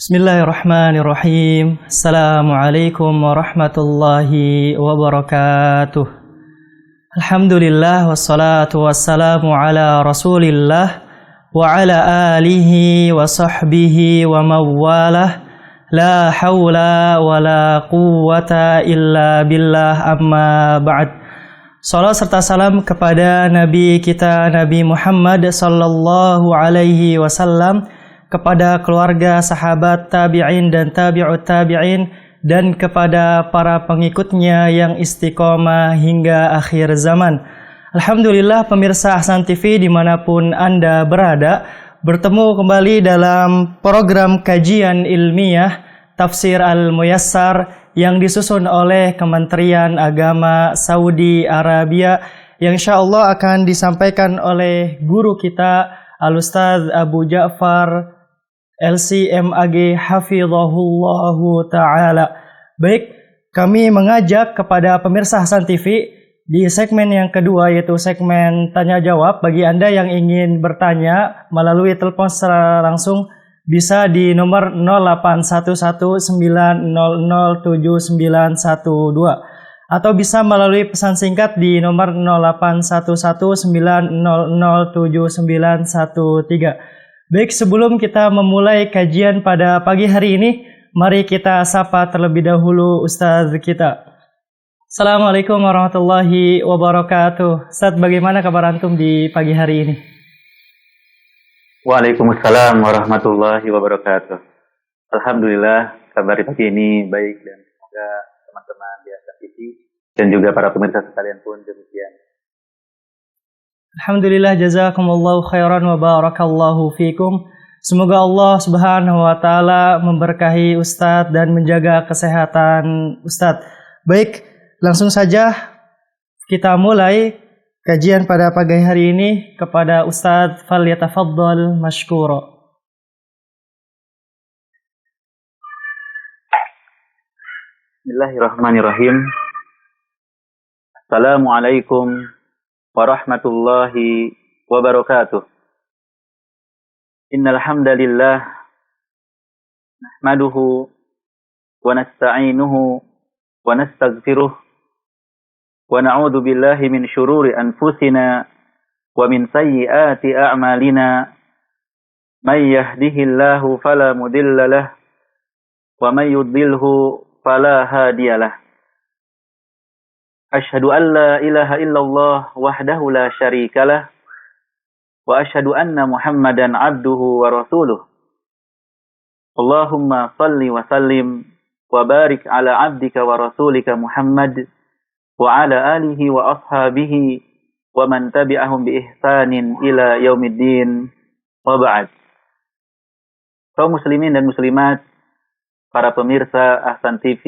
Bismillahirrahmanirrahim. Assalamualaikum warahmatullahi wabarakatuh. Alhamdulillah wassalatu wassalamu ala Rasulillah wa ala alihi wa sahbihi wa mawalah. La hawla wa la quwwata illa billah, amma ba'd. Salam serta salam kepada Nabi kita Nabi Muhammad sallallahu alaihi wasallam, kepada keluarga, sahabat, tabi'in dan tabi'ut tabi'in, dan kepada para pengikutnya yang istiqomah hingga akhir zaman. Alhamdulillah pemirsa Ahsan TV dimanapun Anda berada, bertemu kembali dalam program kajian ilmiah Tafsir Al-Muyassar yang disusun oleh Kementerian Agama Saudi Arabia, yang insyaallah akan disampaikan oleh guru kita Al-Ustaz Abu Ja'far LCMAG hafizahullahu ta'ala. Baik, kami mengajak kepada pemirsa Ahsan TV di segmen yang kedua, yaitu segmen tanya jawab. Bagi Anda yang ingin bertanya melalui telepon secara langsung, bisa di nomor 081190079112, atau bisa melalui pesan singkat di nomor 081190079113. Baik, sebelum kita memulai kajian pada pagi hari ini, mari kita sapa terlebih dahulu Ustaz kita. Assalamualaikum warahmatullahi wabarakatuh. Ustaz, bagaimana kabar antum di pagi hari ini? Waalaikumsalam warahmatullahi wabarakatuh. Alhamdulillah, kabar pagi ini baik, dan semoga teman-teman di Ahsan TV dan juga para pemirsa sekalian pun demikian. Alhamdulillah, jazakumullahu khairan wa barakallahu fikum. Semoga Allah Subhanahu wa taala memberkahi Ustadz dan menjaga kesehatan Ustadz. Baik, langsung saja kita mulai kajian pada pagi hari ini. Kepada Ustadz, falyatafaddal mashkura. Bismillahirrahmanirrahim. Assalamualaikum warahmatullahi wabarakatuh. Innal hamdalillah nahmaduhu wa nasta'inuhu wa nastaghfiruh wa na'udzu billahi min syururi anfusina wa min sayyiati a'malina. May yahdihillahu fala mudilla lahu wa may yudlilhu fala hadiyalah. Asyhadu an la ilaha illallah wahdahu la syarikalah wa asyhadu anna Muhammadan abduhu wa rasuluh. Allahumma salli wa sallim wa barik ala abdika wa rasulika Muhammad wa ala alihi wa ashabihi wa man tabi'ahum bi ihsanin ila yaumiddin, wa ba'd. Kaum muslimin dan muslimat, para pemirsa Ahsan TV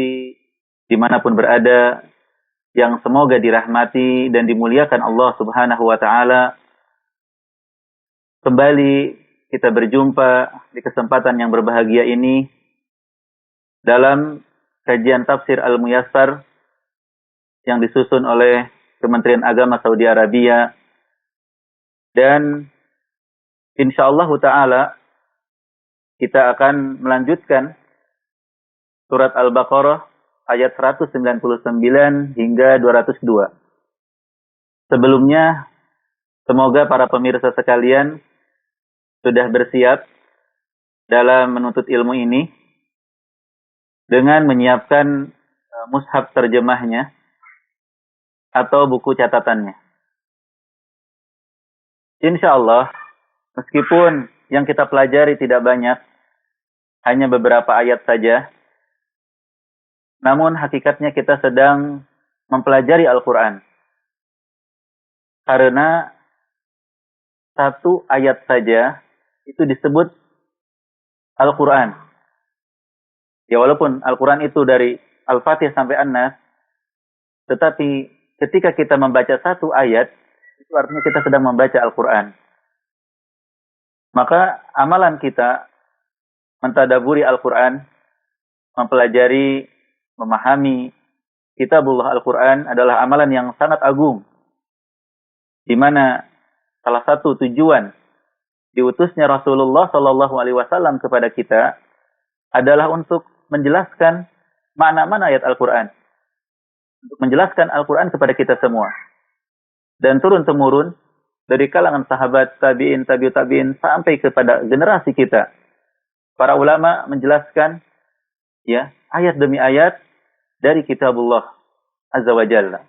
dimanapun berada, yang semoga dirahmati dan dimuliakan Allah Subhanahu wa ta'ala. Kembali kita berjumpa di kesempatan yang berbahagia ini dalam kajian Tafsir Al-Muyassar yang disusun oleh Kementerian Agama Saudi Arabia. Dan insyaallah ta'ala kita akan melanjutkan surat Al-Baqarah ayat 199 hingga 202. Sebelumnya, semoga para pemirsa sekalian sudah bersiap dalam menuntut ilmu ini dengan menyiapkan mushaf terjemahnya atau buku catatannya. Insya Allah, meskipun yang kita pelajari tidak banyak, hanya beberapa ayat saja, namun hakikatnya kita sedang mempelajari Al-Quran. Karena satu ayat saja itu disebut Al-Quran. Ya, walaupun Al-Quran itu dari Al-Fatihah sampai An-Nas, tetapi ketika kita membaca satu ayat, itu artinya kita sedang membaca Al-Quran. Maka amalan kita mentadaburi Al-Quran, mempelajari, memahami Kitabullah Al-Quran adalah amalan yang sangat agung, di mana salah satu tujuan diutusnya Rasulullah Shallallahu Alaihi Wasallam kepada kita adalah untuk menjelaskan makna-makna ayat Al-Quran. Untuk menjelaskan Al-Quran kepada kita semua. Dan turun-temurun dari kalangan sahabat, tabi'in, tabi'ut tabi'in, sampai kepada generasi kita. Para ulama menjelaskan ya, ayat demi ayat dari kitabullah Azza wa Jalla.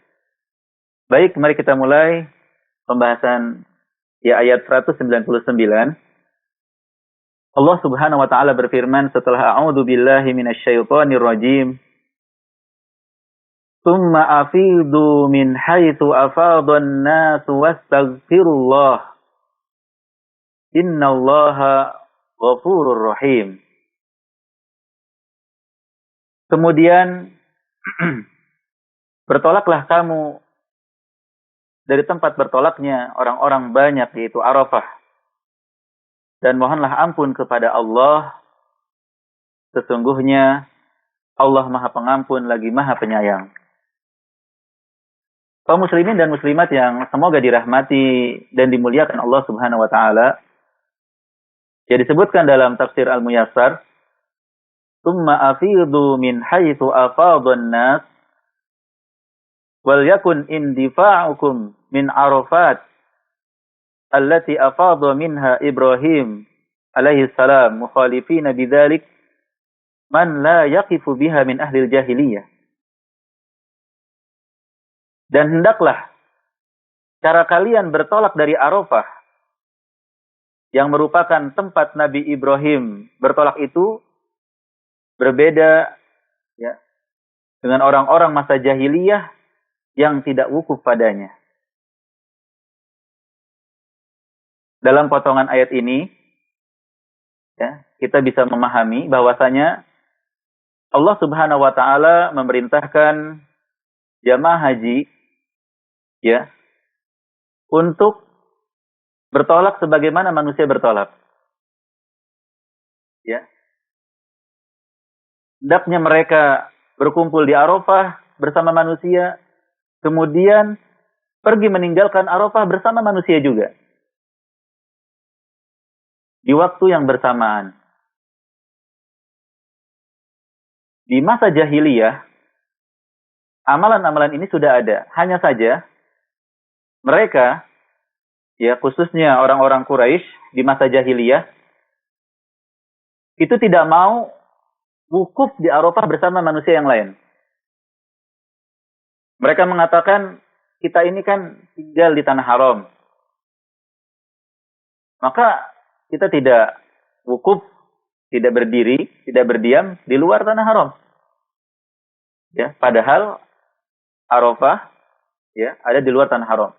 Baik, mari kita mulai pembahasan ya ayat 199. Allah Subhanahu wa taala berfirman setelah a'udzu billahi minasyaitonir rajim. Tsumma afidu min haitsu afadhan nas wastaghfirullah. Innallaha ghafurur rahim. Kemudian bertolaklah kamu dari tempat bertolaknya orang-orang banyak, yaitu Arafah. Dan mohonlah ampun kepada Allah. Sesungguhnya Allah Maha Pengampun lagi Maha Penyayang. Kaum muslimin dan muslimat yang semoga dirahmati dan dimuliakan Allah Subhanahu wa taala. Ya, disebutkan dalam tafsir Al-Muyassar, "Tsumma afidu min haitsu afadhan nas wal yakun indifa'ukum min Arafat allati afadha minha Ibrahim alaihi salam mukhalifina bidzalik man la yaqifu biha min ahli jahiliyah." Dan hendaklah cara kalian bertolak dari Arafah yang merupakan tempat Nabi Ibrahim bertolak itu berbeda ya dengan orang-orang masa jahiliyah yang tidak wukuf padanya. Dalam potongan ayat ini ya, kita bisa memahami bahwasanya Allah Subhanahu wa taala memerintahkan jamaah haji ya untuk bertolak sebagaimana manusia bertolak. Ya. Hendaknya mereka berkumpul di Arafah bersama manusia, kemudian pergi meninggalkan Arafah bersama manusia juga. Di waktu yang bersamaan. Di masa jahiliyah, amalan-amalan ini sudah ada. Hanya saja mereka, ya khususnya orang-orang Quraisy di masa jahiliyah, itu tidak mau wukuf di Arafah bersama manusia yang lain. Mereka mengatakan, kita ini kan tinggal di tanah haram. Maka kita tidak wukuf, tidak berdiri, tidak berdiam di luar tanah haram. Ya, padahal Arafah ya ada di luar tanah haram.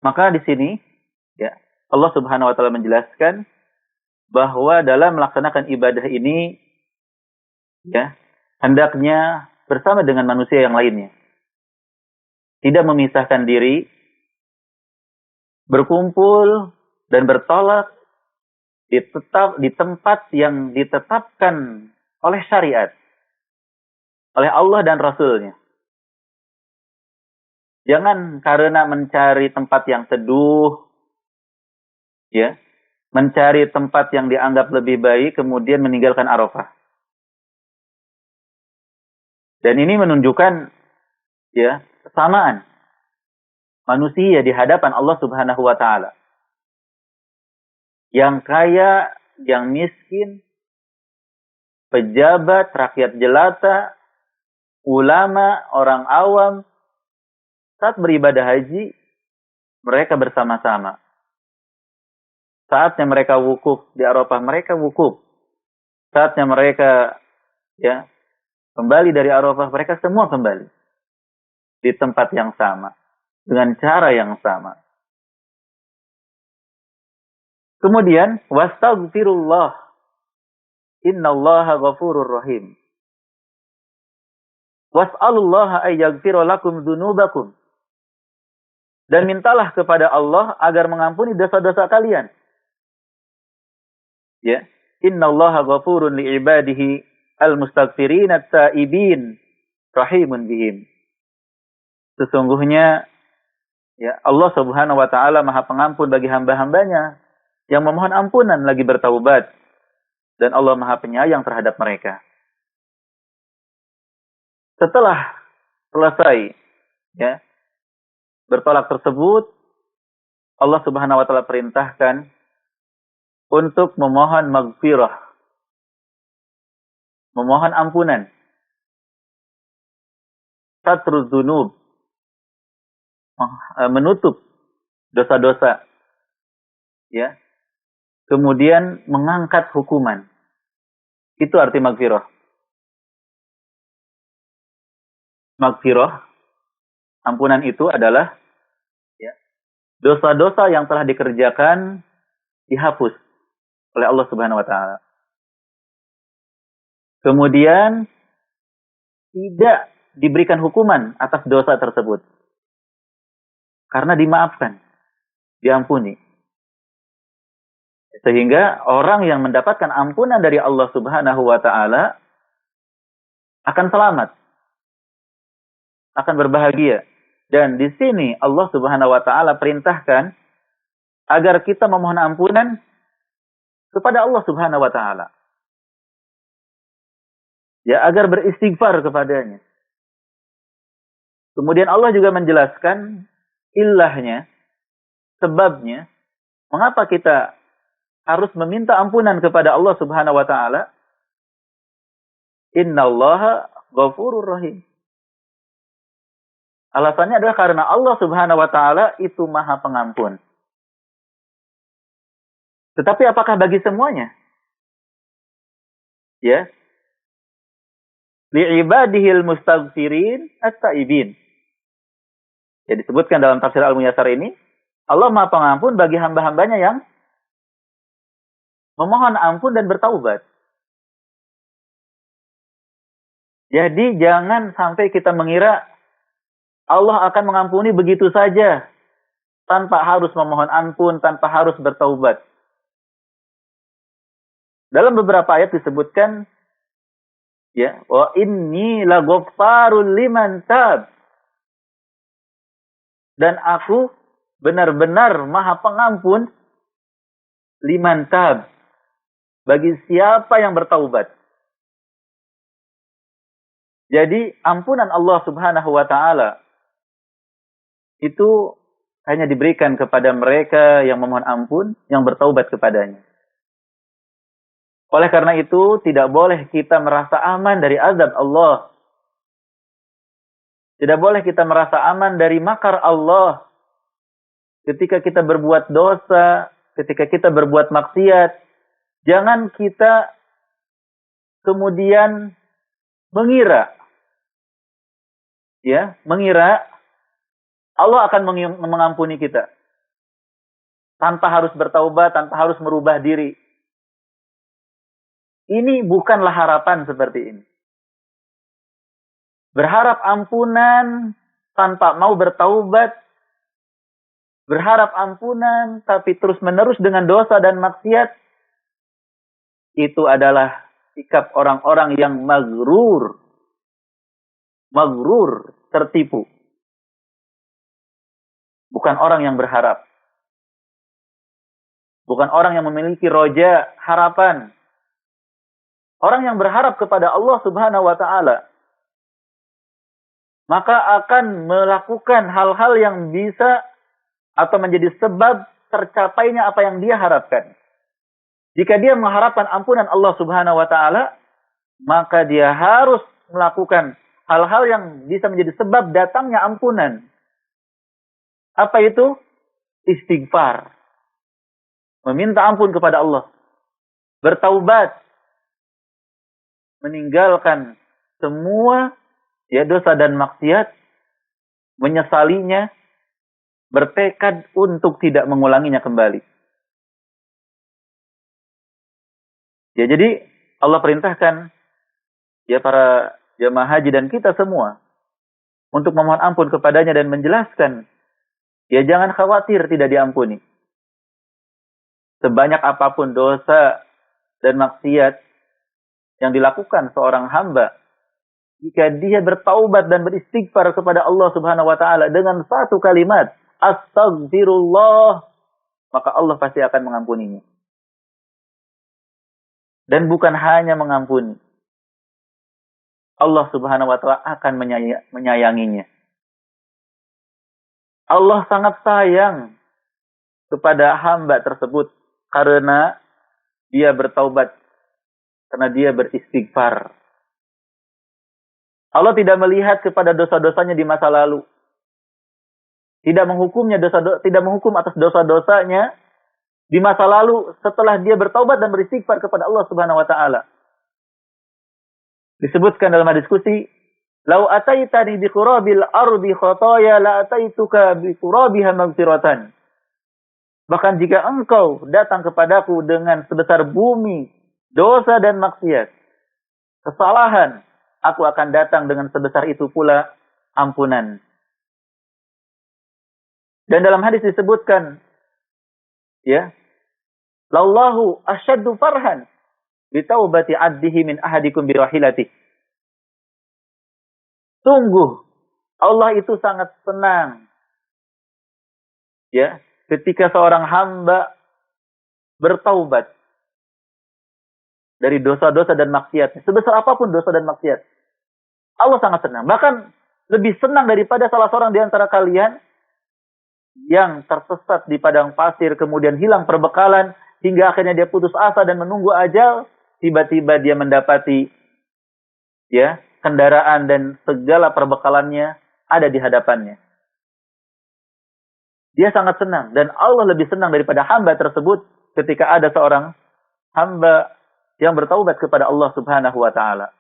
Maka di sini ya Allah Subhanahu wa taala menjelaskan bahwa dalam melaksanakan ibadah ini ya hendaknya bersama dengan manusia yang lainnya. Tidak memisahkan diri, berkumpul dan bertolak di tempat yang ditetapkan oleh syariat, oleh Allah dan Rasul-Nya. Jangan karena mencari tempat yang teduh, ya, mencari tempat yang dianggap lebih baik, kemudian meninggalkan Arafah. Dan ini menunjukkan, ya, kesamaan manusia di hadapan Allah Subhanahu wa Ta'ala. Yang kaya, yang miskin, pejabat, rakyat jelata, ulama, orang awam, saat beribadah haji, mereka bersama-sama. Saatnya mereka wukuf di Arafah, mereka wukuf. Saatnya mereka ya kembali dari Arafah, mereka semua kembali. Di tempat yang sama. Dengan cara yang sama. Kemudian, wastaghfirullah. Innallaha ghafurur rahim. Was'alullaha ayyaghfira lakum dzunubakum. Dan mintalah kepada Allah agar mengampuni dosa-dosa kalian. Ya, innallaha ghafurun li'ibadihi al-mustaghfirin at-taibin rahimun bihim. Sesungguhnya ya Allah Subhanahu wa taala Maha Pengampun bagi hamba-hambanya yang memohon ampunan lagi bertaubat. dan Allah Maha Penyayang terhadap mereka. Setelah selesai ya bertolak tersebut, Allah Subhanahu wa taala perintahkan untuk memohon maghfirah, memohon ampunan. Satrul dzunub, menutup dosa-dosa. Ya. Kemudian mengangkat hukuman. Itu arti maghfirah. Maghfirah, ampunan itu adalah ya, dosa-dosa yang telah dikerjakan dihapus oleh Allah Subhanahu wa taala. Kemudian tidak diberikan hukuman atas dosa tersebut. Karena dimaafkan, diampuni. Sehingga orang yang mendapatkan ampunan dari Allah Subhanahu wa taala akan selamat, akan berbahagia. Dan di sini Allah Subhanahu wa taala perintahkan agar kita memohon ampunan kepada Allah Subhanahu wa taala. Ya, agar beristighfar kepadanya. Kemudian Allah juga menjelaskan ilahnya, sebabnya mengapa kita harus meminta ampunan kepada Allah Subhanahu wa taala. Innallaha ghafurur rahim. Alasannya adalah karena Allah Subhanahu wa taala itu Maha Pengampun. Tetapi apakah bagi semuanya? Ya. Li'ibadihil mustaghfirin at-taibin. Ya, disebutkan dalam tafsir Al-Muyassar ini, Allah Maha Pengampun bagi hamba-hambanya yang memohon ampun dan bertaubat. Jadi jangan sampai kita mengira Allah akan mengampuni begitu saja tanpa harus memohon ampun, tanpa harus bertaubat. Dalam beberapa ayat disebutkan ya, wa inni laghaffarul liman tab. Dan aku benar-benar Maha Pengampun liman tab, bagi siapa yang bertaubat. Jadi ampunan Allah Subhanahu wa taala itu hanya diberikan kepada mereka yang memohon ampun, yang bertaubat kepadanya. Oleh karena itu, tidak boleh kita merasa aman dari azab Allah. Tidak boleh kita merasa aman dari makar Allah. Ketika kita berbuat dosa, ketika kita berbuat maksiat, jangan kita kemudian mengira Allah akan mengampuni kita tanpa harus bertaubat, tanpa harus merubah diri. Ini bukanlah harapan seperti ini. Berharap ampunan tanpa mau bertaubat, berharap ampunan tapi terus-menerus dengan dosa dan maksiat, itu adalah sikap orang-orang yang maghrur, tertipu. Bukan orang yang berharap. Bukan orang yang memiliki roja, harapan. Orang yang berharap kepada Allah Subhanahu wa taala, maka akan melakukan hal-hal yang bisa atau menjadi sebab tercapainya apa yang dia harapkan. Jika dia mengharapkan ampunan Allah Subhanahu wa taala, maka dia harus melakukan hal-hal yang bisa menjadi sebab datangnya ampunan. Apa itu? Istighfar. Meminta ampun kepada Allah. Bertaubat. Meninggalkan semua dosa dan maksiat. Menyesalinya. Bertekad untuk tidak mengulanginya kembali. Ya, jadi Allah perintahkan para jamaah haji dan kita semua untuk memohon ampun kepadanya dan menjelaskan, jangan khawatir tidak diampuni. Sebanyak apapun dosa dan maksiat yang dilakukan seorang hamba, jika dia bertaubat dan beristighfar kepada Allah Subhanahu wa taala dengan satu kalimat, astaghfirullah, maka Allah pasti akan mengampuninya. Dan bukan hanya mengampuni. Allah Subhanahu wa taala akan menyayanginya. Allah sangat sayang kepada hamba tersebut karena dia bertaubat, karena dia beristighfar. Allah tidak melihat kepada dosa-dosanya di masa lalu. Tidak menghukum atas dosa-dosanya di masa lalu setelah dia bertaubat dan beristighfar kepada Allah Subhanahu wa taala. Disebutkan dalam diskusi, "Lau ataitani bi qurabil ardi khataya la ataituka bi qurabiha maghfiratan." Bahkan jika engkau datang kepadaku dengan sebesar bumi, dosa dan maksiat, kesalahan, aku akan datang dengan sebesar itu pula ampunan. Dan dalam hadis disebutkan, ya, "Lallahu asyaddu farhan bi taubati 'abdihi min ahadikum bi rahilatihi." Sungguh Allah itu sangat senang, ya, ketika seorang hamba bertaubat dari dosa-dosa dan maksiat, sebesar apapun dosa dan maksiat. Allah sangat senang. Bahkan lebih senang daripada salah seorang di antara kalian yang tersesat di padang pasir, kemudian hilang perbekalan, hingga akhirnya dia putus asa dan menunggu ajal, tiba-tiba dia mendapati, ya, kendaraan dan segala perbekalannya ada di hadapannya. Dia sangat senang, dan Allah lebih senang daripada hamba tersebut ketika ada seorang hamba yang bertaubat kepada Allah Subhanahu wa taala.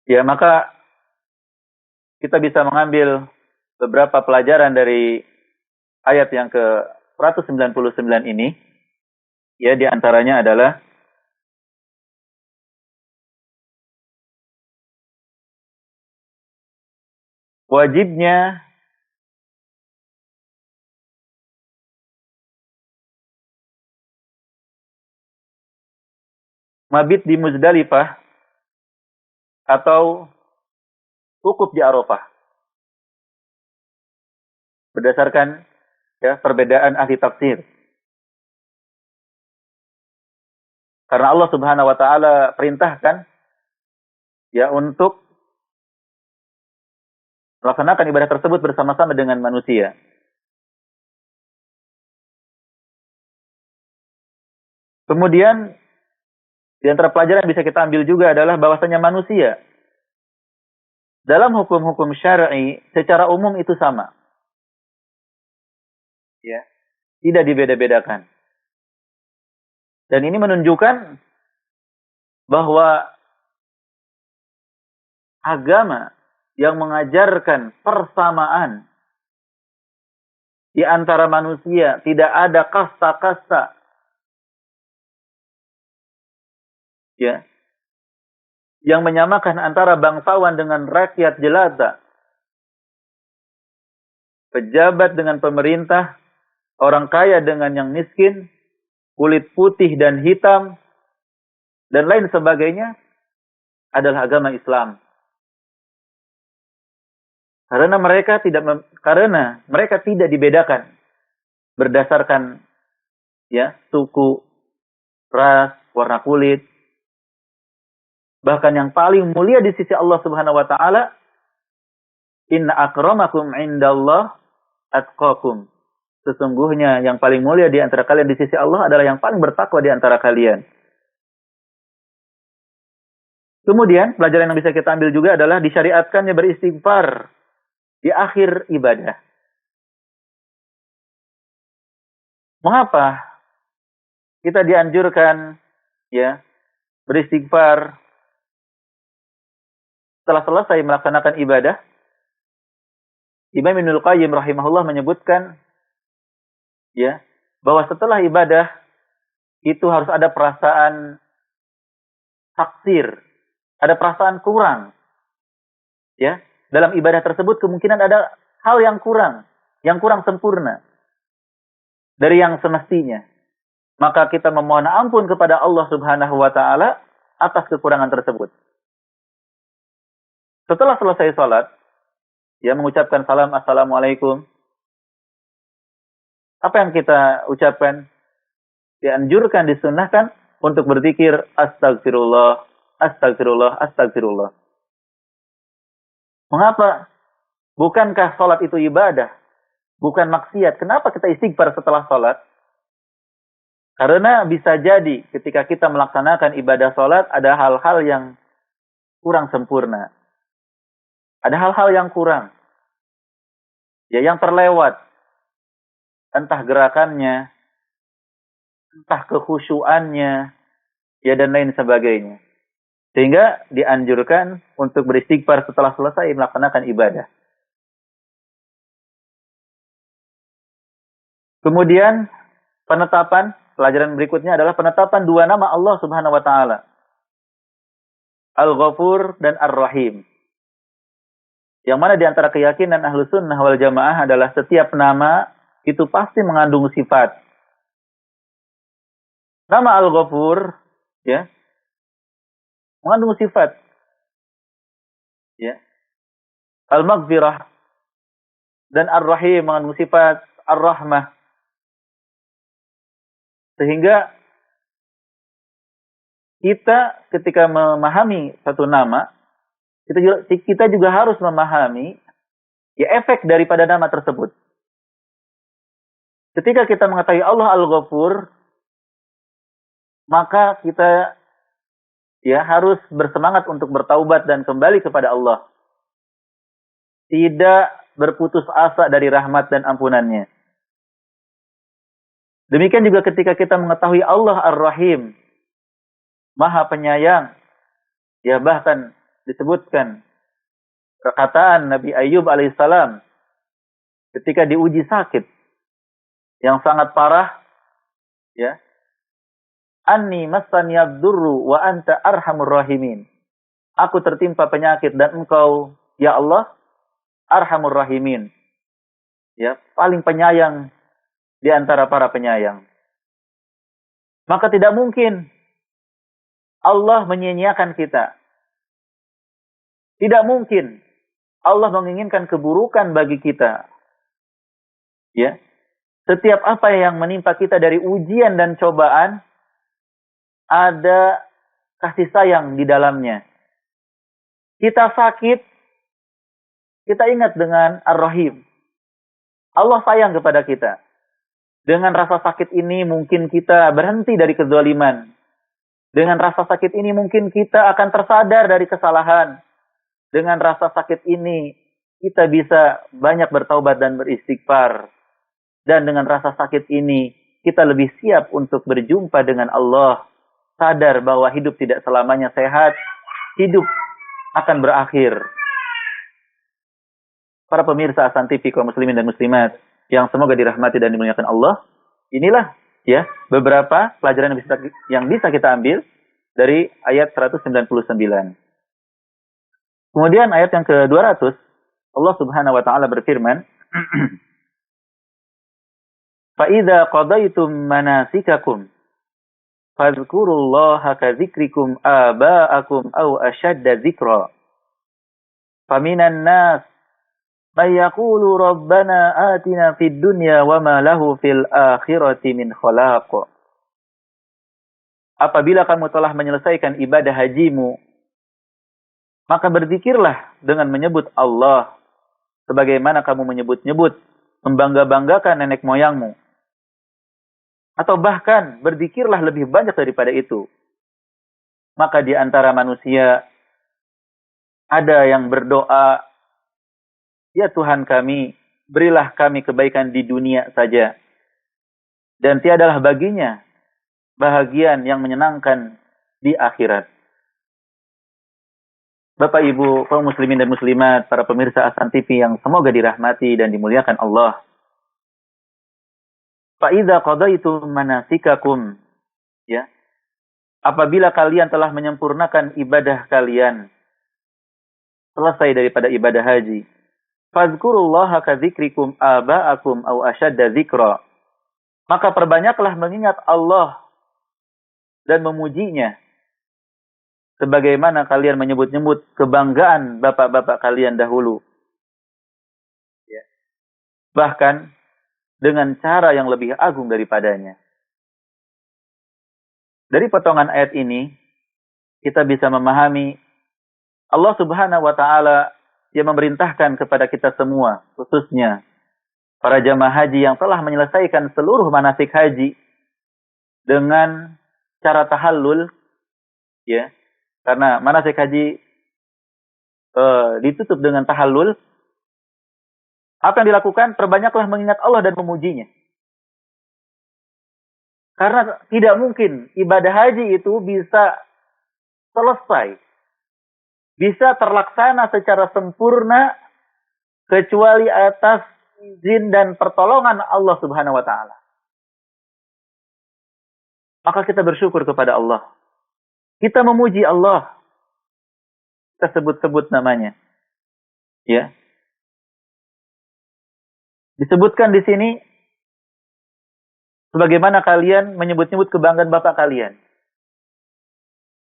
Ya, maka kita bisa mengambil beberapa pelajaran dari ayat yang ke-199 ini. Ya, di antaranya adalah wajibnya mabit di Muzdalifah atau wukuf di Arafah. Berdasarkan, ya, perbedaan ahli tafsir. Karena Allah Subhanahu wa taala perintahkan, ya, untuk melaksanakan ibadah tersebut bersama-sama dengan manusia. Kemudian di antara pelajaran yang bisa kita ambil juga adalah bahwasanya manusia dalam hukum-hukum syar'i secara umum itu sama. Ya, tidak dibeda-bedakan. Dan ini menunjukkan bahwa agama yang mengajarkan persamaan di antara manusia, tidak ada kasta-kasta, ya, yang menyamakan antara bangsawan dengan rakyat jelata, pejabat dengan pemerintah, orang kaya dengan yang miskin, kulit putih dan hitam, dan lain sebagainya, adalah agama Islam. Karena mereka tidak dibedakan berdasarkan, ya, suku, ras, warna kulit. Bahkan yang paling mulia di sisi Allah Subhanahu wa taala, "Inna akramakum indallah atqakum." Sesungguhnya yang paling mulia di antara kalian di sisi Allah adalah yang paling bertakwa di antara kalian. Kemudian pelajaran yang bisa kita ambil juga adalah disyariatkannya beristighfar di akhir ibadah. Mengapa kita dianjurkan, ya, beristighfar setelah selesai melaksanakan ibadah? Imam Ibnul Qayyim rahimahullah menyebutkan, ya, bahwa setelah ibadah itu harus ada perasaan taksir, ada perasaan kurang. Ya, dalam ibadah tersebut kemungkinan ada hal yang kurang sempurna dari yang semestinya. Maka kita memohon ampun kepada Allah Subhanahu wa taala atas kekurangan tersebut. Setelah selesai salat, ya, mengucapkan salam, assalamualaikum. Apa yang kita ucapkan? dianjurkan, disunnahkan untuk berzikir astagfirullah, astagfirullah, astagfirullah. Mengapa? Bukankah salat itu ibadah? Bukan maksiat. Kenapa kita istighfar setelah salat? Karena bisa jadi ketika kita melaksanakan ibadah salat ada hal-hal yang kurang sempurna. Ada hal-hal yang kurang. Ya, yang terlewat. Entah gerakannya, entah kekhusyuannya, ya dan lain sebagainya. Sehingga dianjurkan untuk beristighfar setelah selesai melaksanakan ibadah. Kemudian penetapan, pelajaran berikutnya adalah penetapan dua nama Allah Subhanahu wa taala. Al-Ghafur dan Ar-Rahim. Yang mana di antara keyakinan Ahlus Sunnah wal Jamaah adalah setiap nama itu pasti mengandung sifat. Nama Al-Ghafur, ya, mengandung sifat, ya. Al-Maghfirah dan Ar-Rahim mengandung sifat Ar-Rahmah. Sehingga kita ketika memahami satu nama, kita juga harus memahami ya efek daripada nama tersebut. Ketika kita mengetahui Allah Al-Ghafur, maka kita ya harus bersemangat untuk bertaubat dan kembali kepada Allah. Tidak berputus asa dari rahmat dan ampunannya. Demikian juga ketika kita mengetahui Allah Ar-Rahim, Maha Penyayang. Ya bahkan disebutkan perkataan Nabi Ayyub alaihissalam ketika diuji sakit yang sangat parah, ya. Anni massaniyad durru wa anta arhamur rahimin. Aku tertimpa penyakit dan engkau, ya Allah, arhamur rahimin. Ya, paling penyayang di antara para penyayang. Maka tidak mungkin Allah menyia-nyiakan kita. Tidak mungkin Allah menginginkan keburukan bagi kita. Ya. Setiap apa yang menimpa kita dari ujian dan cobaan, ada kasih sayang di dalamnya. Kita sakit, kita ingat dengan Ar-Rahim. Allah sayang kepada kita. Dengan rasa sakit ini mungkin kita berhenti dari kezaliman. Dengan rasa sakit ini mungkin kita akan tersadar dari kesalahan. Dengan rasa sakit ini kita bisa banyak bertaubat dan beristighfar. Dan dengan rasa sakit ini kita lebih siap untuk berjumpa dengan Allah. Sadar bahwa hidup tidak selamanya sehat. Hidup akan berakhir. Para pemirsa Hasan TV kaum muslimin dan muslimat yang semoga dirahmati dan dimuliakan Allah. Inilah ya beberapa pelajaran yang bisa kita ambil dari ayat 199. Kemudian ayat yang ke-200, Allah Subhanahu wa taala berfirman, "Fa idza qadaytum manasikakum fadhkurullaha ka dzikrikum aba'akum aw ashadda dzikra. Faminan nas may yaqulu rabbana atina fid dunya wa ma lahu fil akhirati min khalaq." Apabila kamu telah menyelesaikan ibadah hajimu, maka berzikirlah dengan menyebut Allah sebagaimana kamu menyebut-nyebut, membangga-banggakan nenek moyangmu. Atau bahkan berzikirlah lebih banyak daripada itu. Maka di antara manusia ada yang berdoa, "Ya Tuhan kami, berilah kami kebaikan di dunia saja." Dan tiadalah baginya bahagian yang menyenangkan di akhirat. Bapak Ibu kaum muslimin dan muslimat, para pemirsa Hasan TV yang semoga dirahmati dan dimuliakan Allah. Fa idza qadaitum manasikakum, ya. Apabila kalian telah menyempurnakan ibadah kalian, selesai daripada ibadah haji, fazkurullaha ka dzikrikum aba'akum aw ashadda dzikra. Maka perbanyaklah mengingat Allah dan memujinya sebagaimana kalian menyebut-nyebut kebanggaan bapak-bapak kalian dahulu. Ya. Bahkan dengan cara yang lebih agung daripadanya. Dari potongan ayat ini, kita bisa memahami Allah Subhanahu wa Ta'ala yang memerintahkan kepada kita semua, khususnya para jamaah haji yang telah menyelesaikan seluruh manasik haji dengan cara tahallul, ya, karena manasik haji ditutup dengan tahallul. Apa yang dilakukan? Perbanyaklah mengingat Allah dan memujinya. Karena tidak mungkin ibadah haji itu bisa selesai, bisa terlaksana secara sempurna kecuali atas izin dan pertolongan Allah Subhanahu wa Ta'ala. Maka kita bersyukur kepada Allah. Kita memuji Allah. Kita sebut-sebut namanya. Ya. Disebutkan di sini sebagaimana kalian menyebut-nyebut kebanggaan bapak kalian.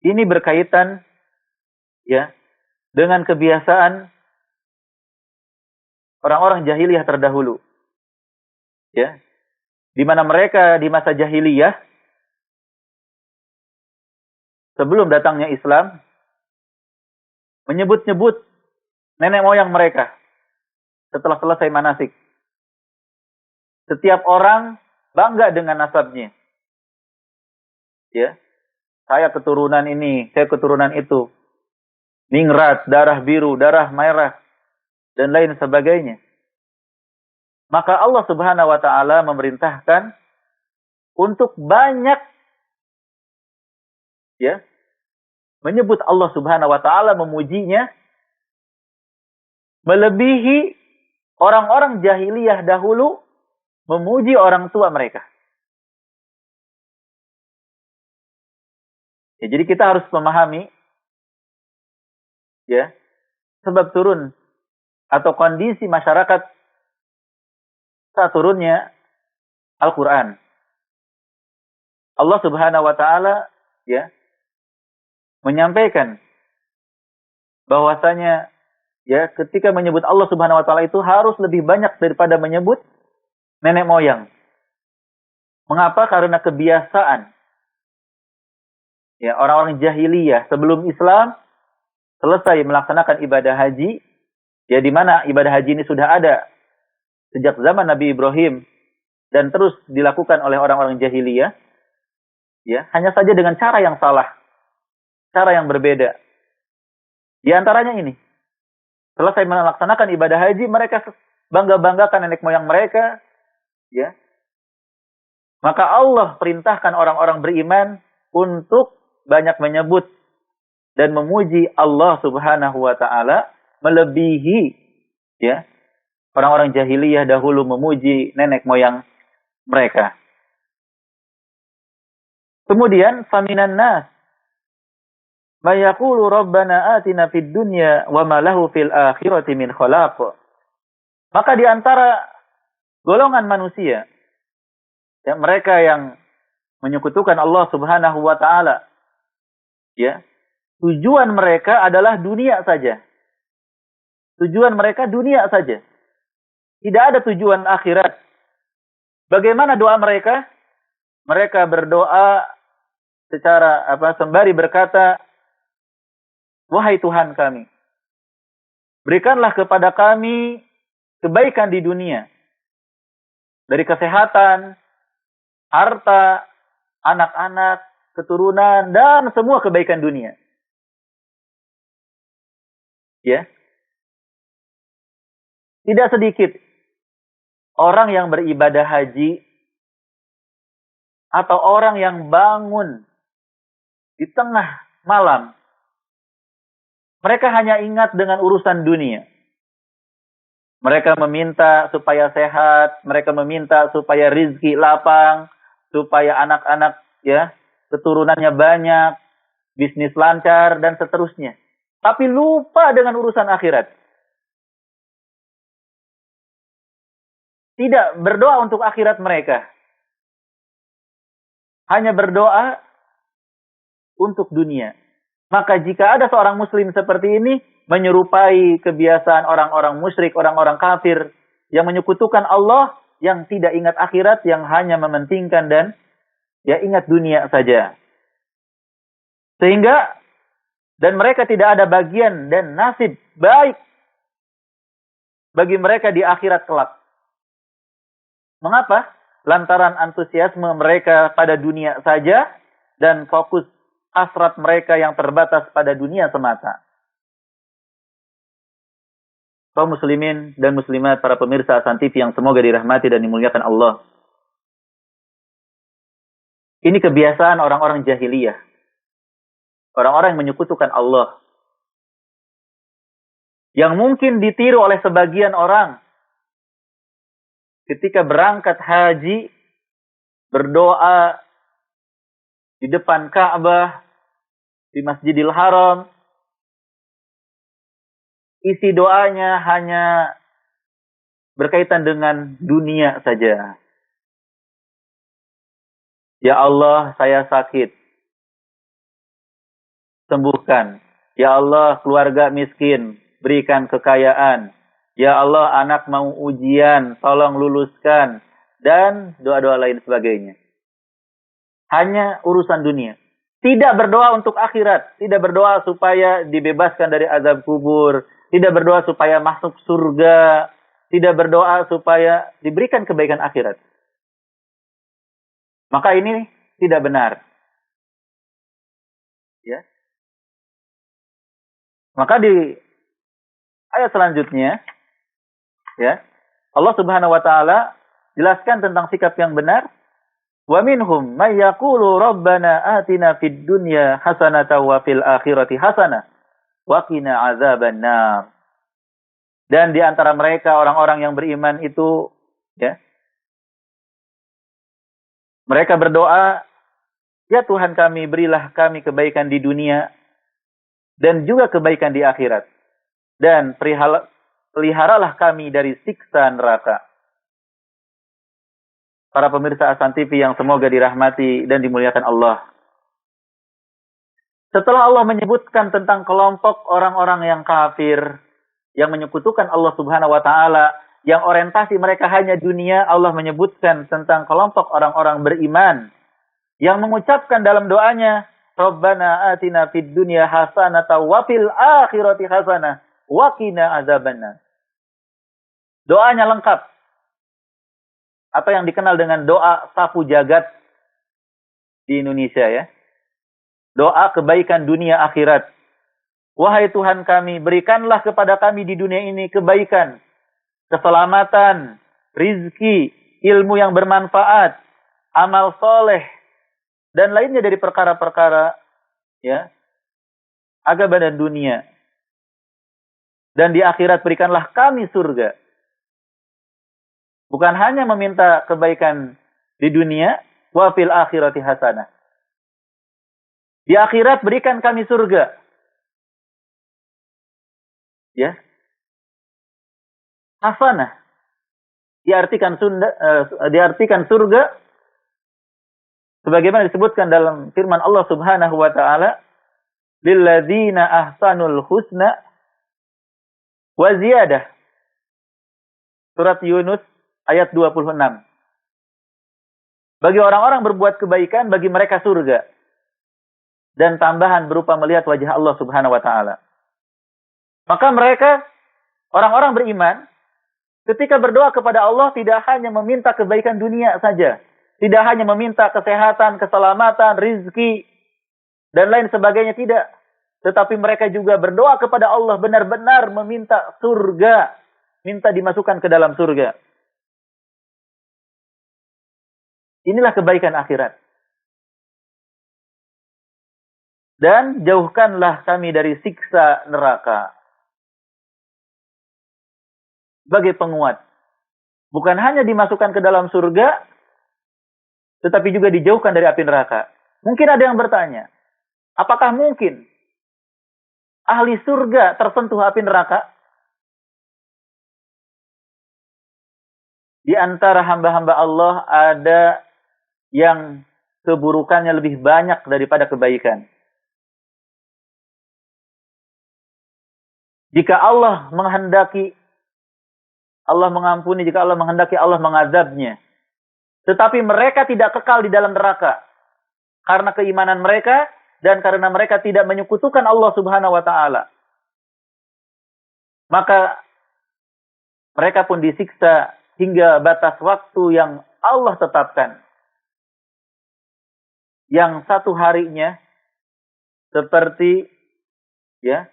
Ini berkaitan, ya, dengan kebiasaan orang-orang jahiliyah terdahulu. Ya. Di mana mereka di masa jahiliyah, sebelum datangnya Islam, menyebut-nyebut nenek moyang mereka setelah selesai manasik. Setiap orang bangga dengan nasabnya. Ya. Saya keturunan ini, saya keturunan itu. Ningrat, darah biru, darah merah, dan lain sebagainya. Maka Allah Subhanahu wa Ta'ala memerintahkan untuk banyak, ya, menyebut Allah Subhanahu wa Ta'ala, memujinya, melebihi orang-orang jahiliyah dahulu memuji orang tua mereka. Ya, jadi kita harus memahami, ya, sebab turun atau kondisi masyarakat saat turunnya Al-Quran. Allah Subhanahu wa Ta'ala, ya, menyampaikan bahwasanya, ya, ketika menyebut Allah Subhanahu wa Ta'ala itu harus lebih banyak daripada menyebut nenek moyang. Mengapa? Karena kebiasaan, ya, orang-orang jahiliyah sebelum Islam selesai melaksanakan ibadah haji, ya, di mana ibadah haji ini sudah ada sejak zaman Nabi Ibrahim dan terus dilakukan oleh orang-orang jahiliyah, ya, hanya saja dengan cara yang salah, cara yang berbeda. Di antaranya ini, selesai melaksanakan ibadah haji, mereka bangga-banggakan nenek moyang mereka, ya. Maka Allah perintahkan orang-orang beriman untuk banyak menyebut dan memuji Allah Subhanahu wa Ta'ala melebihi, ya, orang-orang jahiliyah dahulu memuji nenek moyang mereka. Kemudian faminan nas may yaqulu rabbana atina fid dunya wa ma lahu fil akhirati min khalaq. Maka di antara golongan manusia, ya, mereka yang menyekutukan Allah Subhanahu wa Ta'ala, ya, tujuan mereka adalah dunia saja. Tujuan mereka dunia saja. Tidak ada tujuan akhirat. Bagaimana doa mereka? Mereka berdoa secara sembari berkata, wahai Tuhan kami, berikanlah kepada kami kebaikan di dunia. Dari kesehatan, harta, anak-anak, keturunan, dan semua kebaikan dunia. Ya. Tidak sedikit orang yang beribadah haji atau orang yang bangun di tengah malam, mereka hanya ingat dengan urusan dunia. Mereka meminta supaya sehat, mereka meminta supaya rizki lapang, supaya anak-anak, ya, keturunannya banyak, bisnis lancar, dan seterusnya. Tapi lupa dengan urusan akhirat. Tidak berdoa untuk akhirat mereka. Hanya berdoa untuk dunia. Maka jika ada seorang muslim seperti ini, menyerupai kebiasaan orang-orang musyrik, orang-orang kafir, yang menyekutukan Allah, yang tidak ingat akhirat, yang hanya mementingkan dan, ya, ingat dunia saja. Sehingga dan mereka tidak ada bagian dan nasib baik bagi mereka di akhirat kelak. Mengapa? Lantaran antusiasme mereka pada dunia saja dan fokus hasrat mereka yang terbatas pada dunia semata. Kaum muslimin dan muslimat, para pemirsa Hasan TV yang semoga dirahmati dan dimuliakan Allah. Ini kebiasaan orang-orang jahiliyah. Orang-orang yang menyekutukan Allah. Yang mungkin ditiru oleh sebagian orang. Ketika berangkat haji, berdoa di depan Ka'bah, di Masjidil Haram, isi doanya hanya berkaitan dengan dunia saja. Ya Allah, saya sakit. Sembuhkan. Ya Allah, keluarga miskin. Berikan kekayaan. Ya Allah, anak mau ujian. Tolong luluskan. Dan doa-doa lain sebagainya. Hanya urusan dunia. Tidak berdoa untuk akhirat. Tidak berdoa supaya dibebaskan dari azab kubur. Tidak berdoa supaya masuk surga. Tidak berdoa supaya diberikan kebaikan akhirat. Maka ini tidak benar. Ya. Maka di ayat selanjutnya, ya, Allah Subhanahu wa taala jelaskan tentang sikap yang benar. Wa minhum may yaqulu rabbana atina fid dunya hasanatan wa fil akhirati hasanah wa qina azabannar. Dan di antara mereka orang-orang yang beriman itu, ya, mereka berdoa, ya Tuhan kami, berilah kami kebaikan di dunia dan juga kebaikan di akhirat. Dan peliharalah kami dari siksa neraka. Para pemirsa Hasan TV yang semoga dirahmati dan dimuliakan Allah. Setelah Allah menyebutkan tentang kelompok orang-orang yang kafir, yang menyekutukan Allah Subhanahu wa taala, yang orientasi mereka hanya dunia, Allah menyebutkan tentang kelompok orang-orang beriman yang mengucapkan dalam doanya, Rabbana atina fid dunya hasanatan wa fil akhirati hasanah wa qina azabannar. Doanya lengkap. Atau yang dikenal dengan doa sapu jagat di Indonesia, ya. Doa kebaikan dunia akhirat. Wahai Tuhan kami, berikanlah kepada kami di dunia ini kebaikan, keselamatan, rizki, ilmu yang bermanfaat, amal soleh, dan lainnya dari perkara-perkara, ya, agama dan dunia. Dan di akhirat berikanlah kami surga. Bukan hanya meminta kebaikan di dunia, wa fil akhirati hasanah. Di akhirat berikan kami surga. Ya. Hasanah. Diartikan surga sebagaimana disebutkan dalam firman Allah Subhanahu wa taala, lilladzina ahsanul husna wa ziyadah. Surat Yunus ayat 26. Bagi orang-orang berbuat kebaikan, bagi mereka surga. Dan tambahan berupa melihat wajah Allah Subhanahu wa taala. Maka mereka, orang-orang beriman, ketika berdoa kepada Allah tidak hanya meminta kebaikan dunia saja. Tidak hanya meminta kesehatan, keselamatan, rizki, dan lain sebagainya, tidak. Tetapi mereka juga berdoa kepada Allah benar-benar meminta surga. Minta dimasukkan ke dalam surga. Inilah kebaikan akhirat. Dan jauhkanlah kami dari siksa neraka. Sebagai penguat. Bukan hanya dimasukkan ke dalam surga, tetapi juga dijauhkan dari api neraka. Mungkin ada yang bertanya, apakah mungkin ahli surga tersentuh api neraka? Di antara hamba-hamba Allah ada yang keburukannya lebih banyak daripada kebaikan. Jika Allah menghendaki, Allah mengampuni. Jika Allah menghendaki, Allah mengazabnya. Tetapi mereka tidak kekal di dalam neraka. Karena keimanan mereka dan karena mereka tidak menyekutukan Allah Subhanahu wa taala, maka mereka pun disiksa hingga batas waktu yang Allah tetapkan. Yang satu harinya seperti 1000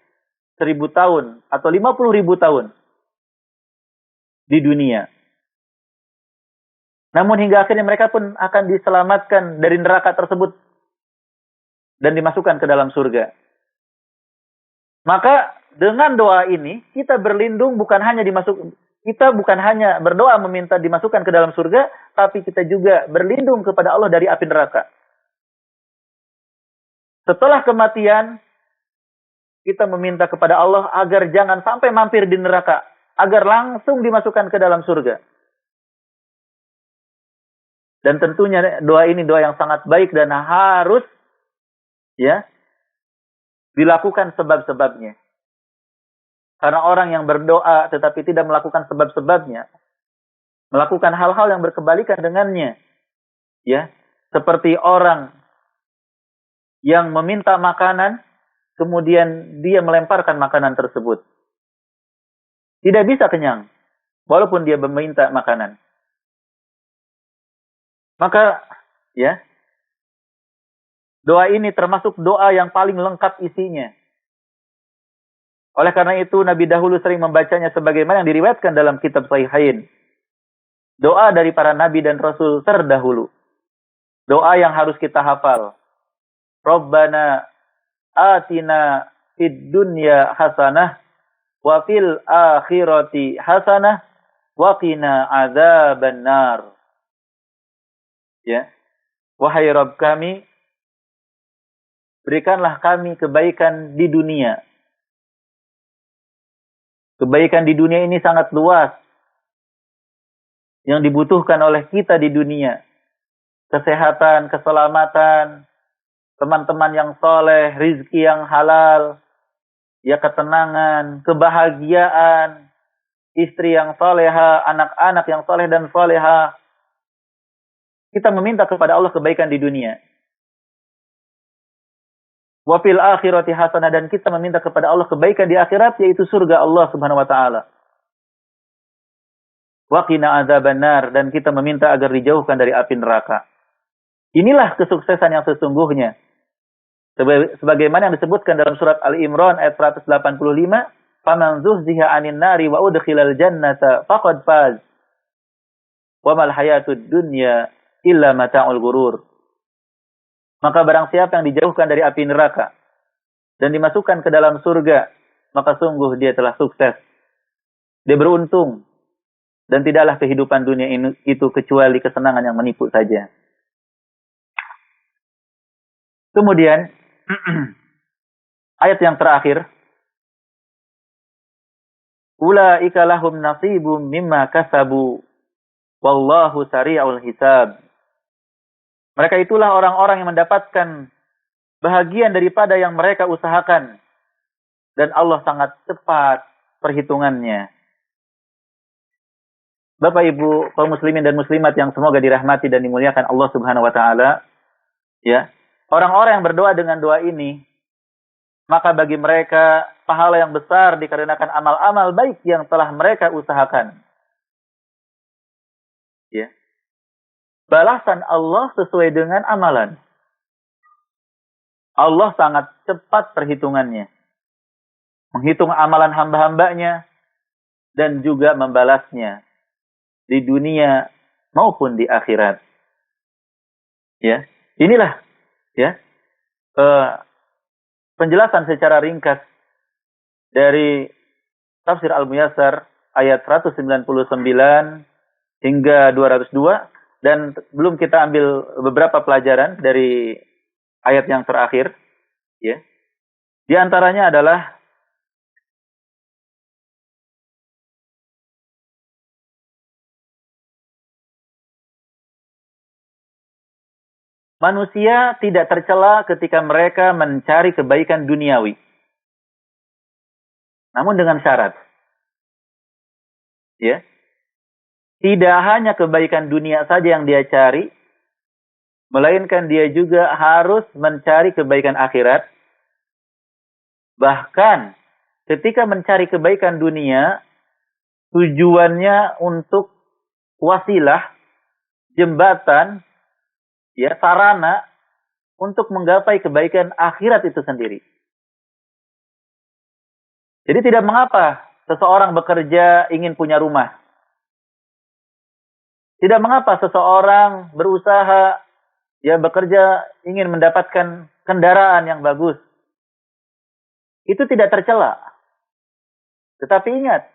tahun atau 50.000 tahun di dunia. Namun hingga akhirnya mereka pun akan diselamatkan dari neraka tersebut dan dimasukkan ke dalam surga. Maka dengan doa ini kita berlindung kita bukan hanya berdoa meminta dimasukkan ke dalam surga, tapi kita juga berlindung kepada Allah dari api neraka. Setelah kematian, kita meminta kepada Allah agar jangan sampai mampir di neraka, agar langsung dimasukkan ke dalam surga. Dan tentunya doa ini doa yang sangat baik dan harus dilakukan sebab-sebabnya. Karena orang yang berdoa tetapi tidak melakukan sebab-sebabnya, melakukan hal-hal yang berkebalikan dengannya, seperti orang yang meminta makanan, kemudian dia melemparkan makanan tersebut. Tidak bisa kenyang, walaupun dia meminta makanan. Maka, doa ini termasuk doa yang paling lengkap isinya. Oleh karena itu, Nabi dahulu sering membacanya sebagaimana yang diriwayatkan dalam kitab Sahihain. Doa dari para Nabi dan Rasul terdahulu. Doa yang harus kita hafal. Rabbana atina fid dunya hasanah wa fil akhirati hasanah wa qina adzabannar. Wahai Rabb kami, berikanlah kami kebaikan di dunia. Kebaikan di dunia ini sangat luas. Yang dibutuhkan oleh kita di dunia. Kesehatan, keselamatan, teman-teman yang soleh, rizki yang halal, ketenangan, kebahagiaan, istri yang soleha, anak-anak yang soleh dan soleha. Kita meminta kepada Allah kebaikan di dunia. Wa fil akhirati hasanah, dan kita meminta kepada Allah kebaikan di akhirat, yaitu surga Allah Subhanahu wa taala. Wa qina adzabannar, dan kita meminta agar dijauhkan dari api neraka. Inilah kesuksesan yang sesungguhnya. Sebagaimana yang disebutkan dalam surat Al-Imran ayat 185, "Faman zuhziha 'anil nari wa udkhilal jannata faqad faz. Wa mal hayatud dunya illa mata'ul ghurur." Maka barang siapa yang dijauhkan dari api neraka dan dimasukkan ke dalam surga, maka sungguh dia telah sukses. Dia beruntung. Dan tidaklah kehidupan dunia ini itu kecuali kesenangan yang menipu saja. Kemudian, ayat yang terakhir. Ulaika lahum nasibum mimma kasabu. Wallahu sari'ul hisab. Mereka itulah orang-orang yang mendapatkan bahagian daripada yang mereka usahakan. Dan Allah sangat cepat perhitungannya. Bapak Ibu kaum muslimin dan muslimat yang semoga dirahmati dan dimuliakan Allah Subhanahu wa taala, orang-orang yang berdoa dengan doa ini, maka bagi mereka pahala yang besar dikarenakan amal-amal baik yang telah mereka usahakan. Balasan Allah sesuai dengan amalan. Allah sangat cepat perhitungannya. Menghitung amalan hamba-hambanya dan juga membalasnya di dunia maupun di akhirat. Inilah penjelasan secara ringkas dari Tafsir Al-Muyassar ayat 199 hingga 202. Dan belum kita ambil beberapa pelajaran dari ayat yang terakhir. Di antaranya adalah manusia tidak tercela ketika mereka mencari kebaikan duniawi. Namun dengan syarat. Tidak hanya kebaikan dunia saja yang dia cari, melainkan dia juga harus mencari kebaikan akhirat. Bahkan ketika mencari kebaikan dunia, tujuannya untuk wasilah, jembatan, ya, sarana untuk menggapai kebaikan akhirat itu sendiri. Jadi tidak mengapa seseorang bekerja ingin punya rumah. Tidak mengapa seseorang berusaha, ya, bekerja ingin mendapatkan kendaraan yang bagus. Itu tidak tercela. Tetapi ingat,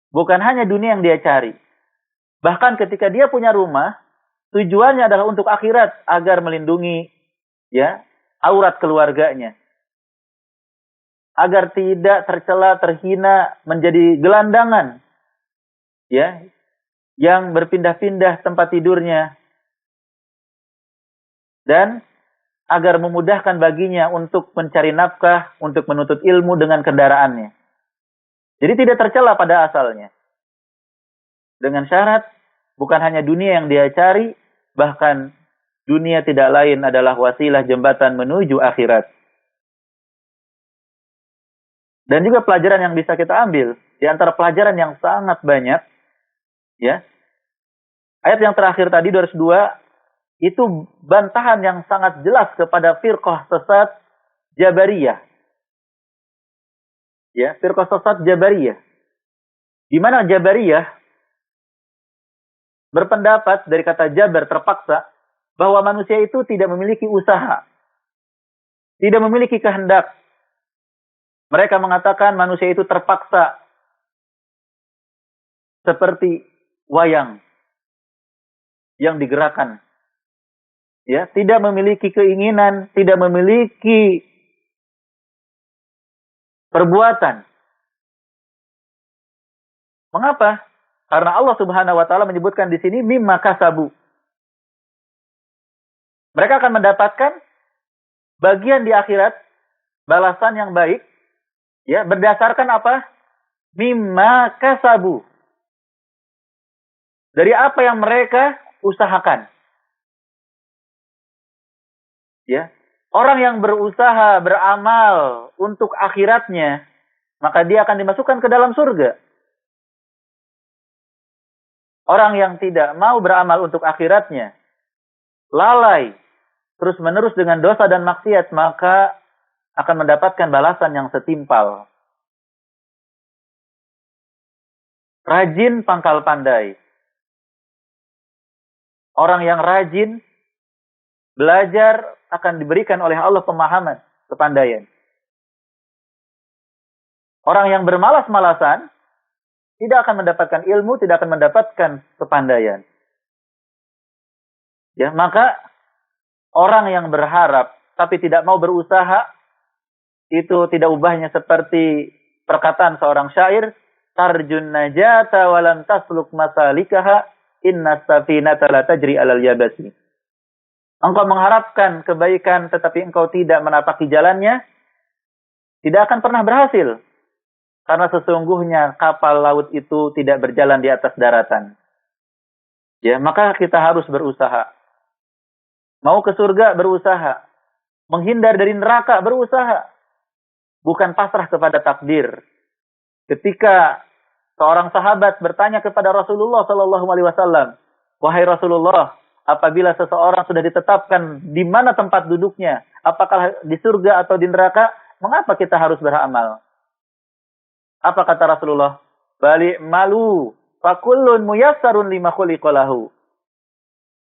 bukan hanya dunia yang dia cari. Bahkan ketika dia punya rumah, tujuannya adalah untuk akhirat agar melindungi, ya, aurat keluarganya. Agar tidak tercela, terhina, menjadi gelandangan, ya, yang berpindah-pindah tempat tidurnya, dan agar memudahkan baginya untuk mencari nafkah, untuk menuntut ilmu dengan kendaraannya. Jadi tidak tercela pada asalnya. Dengan syarat bukan hanya dunia yang dia cari, bahkan dunia tidak lain adalah wasilah jembatan menuju akhirat. Dan juga pelajaran yang bisa kita ambil, di antara pelajaran yang sangat banyak, ya. Ayat yang terakhir tadi 202 itu bantahan yang sangat jelas kepada firqah sesat Jabariyah. Ya, firqah sesat Jabariyah. Di mana Jabariyah berpendapat dari kata jabar, terpaksa, bahwa manusia itu tidak memiliki usaha, tidak memiliki kehendak. Mereka mengatakan manusia itu terpaksa seperti wayang yang digerakkan. Ya, tidak memiliki keinginan, tidak memiliki perbuatan. Mengapa? Karena Allah Subhanahu wa taala menyebutkan di sini mimma kasabu. Mereka akan mendapatkan bagian di akhirat, balasan yang baik, ya, berdasarkan apa? Mimma kasabu. Dari apa yang mereka usahakan. Ya. Orang yang berusaha, beramal untuk akhiratnya, maka dia akan dimasukkan ke dalam surga. Orang yang tidak mau beramal untuk akhiratnya, lalai, terus-menerus dengan dosa dan maksiat, maka akan mendapatkan balasan yang setimpal. Rajin pangkal pandai. Orang yang rajin belajar akan diberikan oleh Allah pemahaman, kepandaian. Orang yang bermalas-malasan tidak akan mendapatkan ilmu, tidak akan mendapatkan kepandaian. Ya, maka orang yang berharap tapi tidak mau berusaha, itu tidak ubahnya seperti perkataan seorang syair, tarjun najata walam tasluk masalikaha inna safinata la tajri alal yabasi. Engkau mengharapkan kebaikan tetapi engkau tidak menapaki jalannya, tidak akan pernah berhasil. Karena sesungguhnya kapal laut itu tidak berjalan di atas daratan. Ya, maka kita harus berusaha. Mau ke surga, berusaha. Menghindar dari neraka, berusaha. Bukan pasrah kepada takdir. Ketika seorang sahabat bertanya kepada Rasulullah SAW, wahai Rasulullah, apabila seseorang sudah ditetapkan di mana tempat duduknya, apakah di surga atau di neraka, mengapa kita harus beramal? Apa kata Rasulullah? Bali malu, fakullun muyassarun lima khuliqalahu.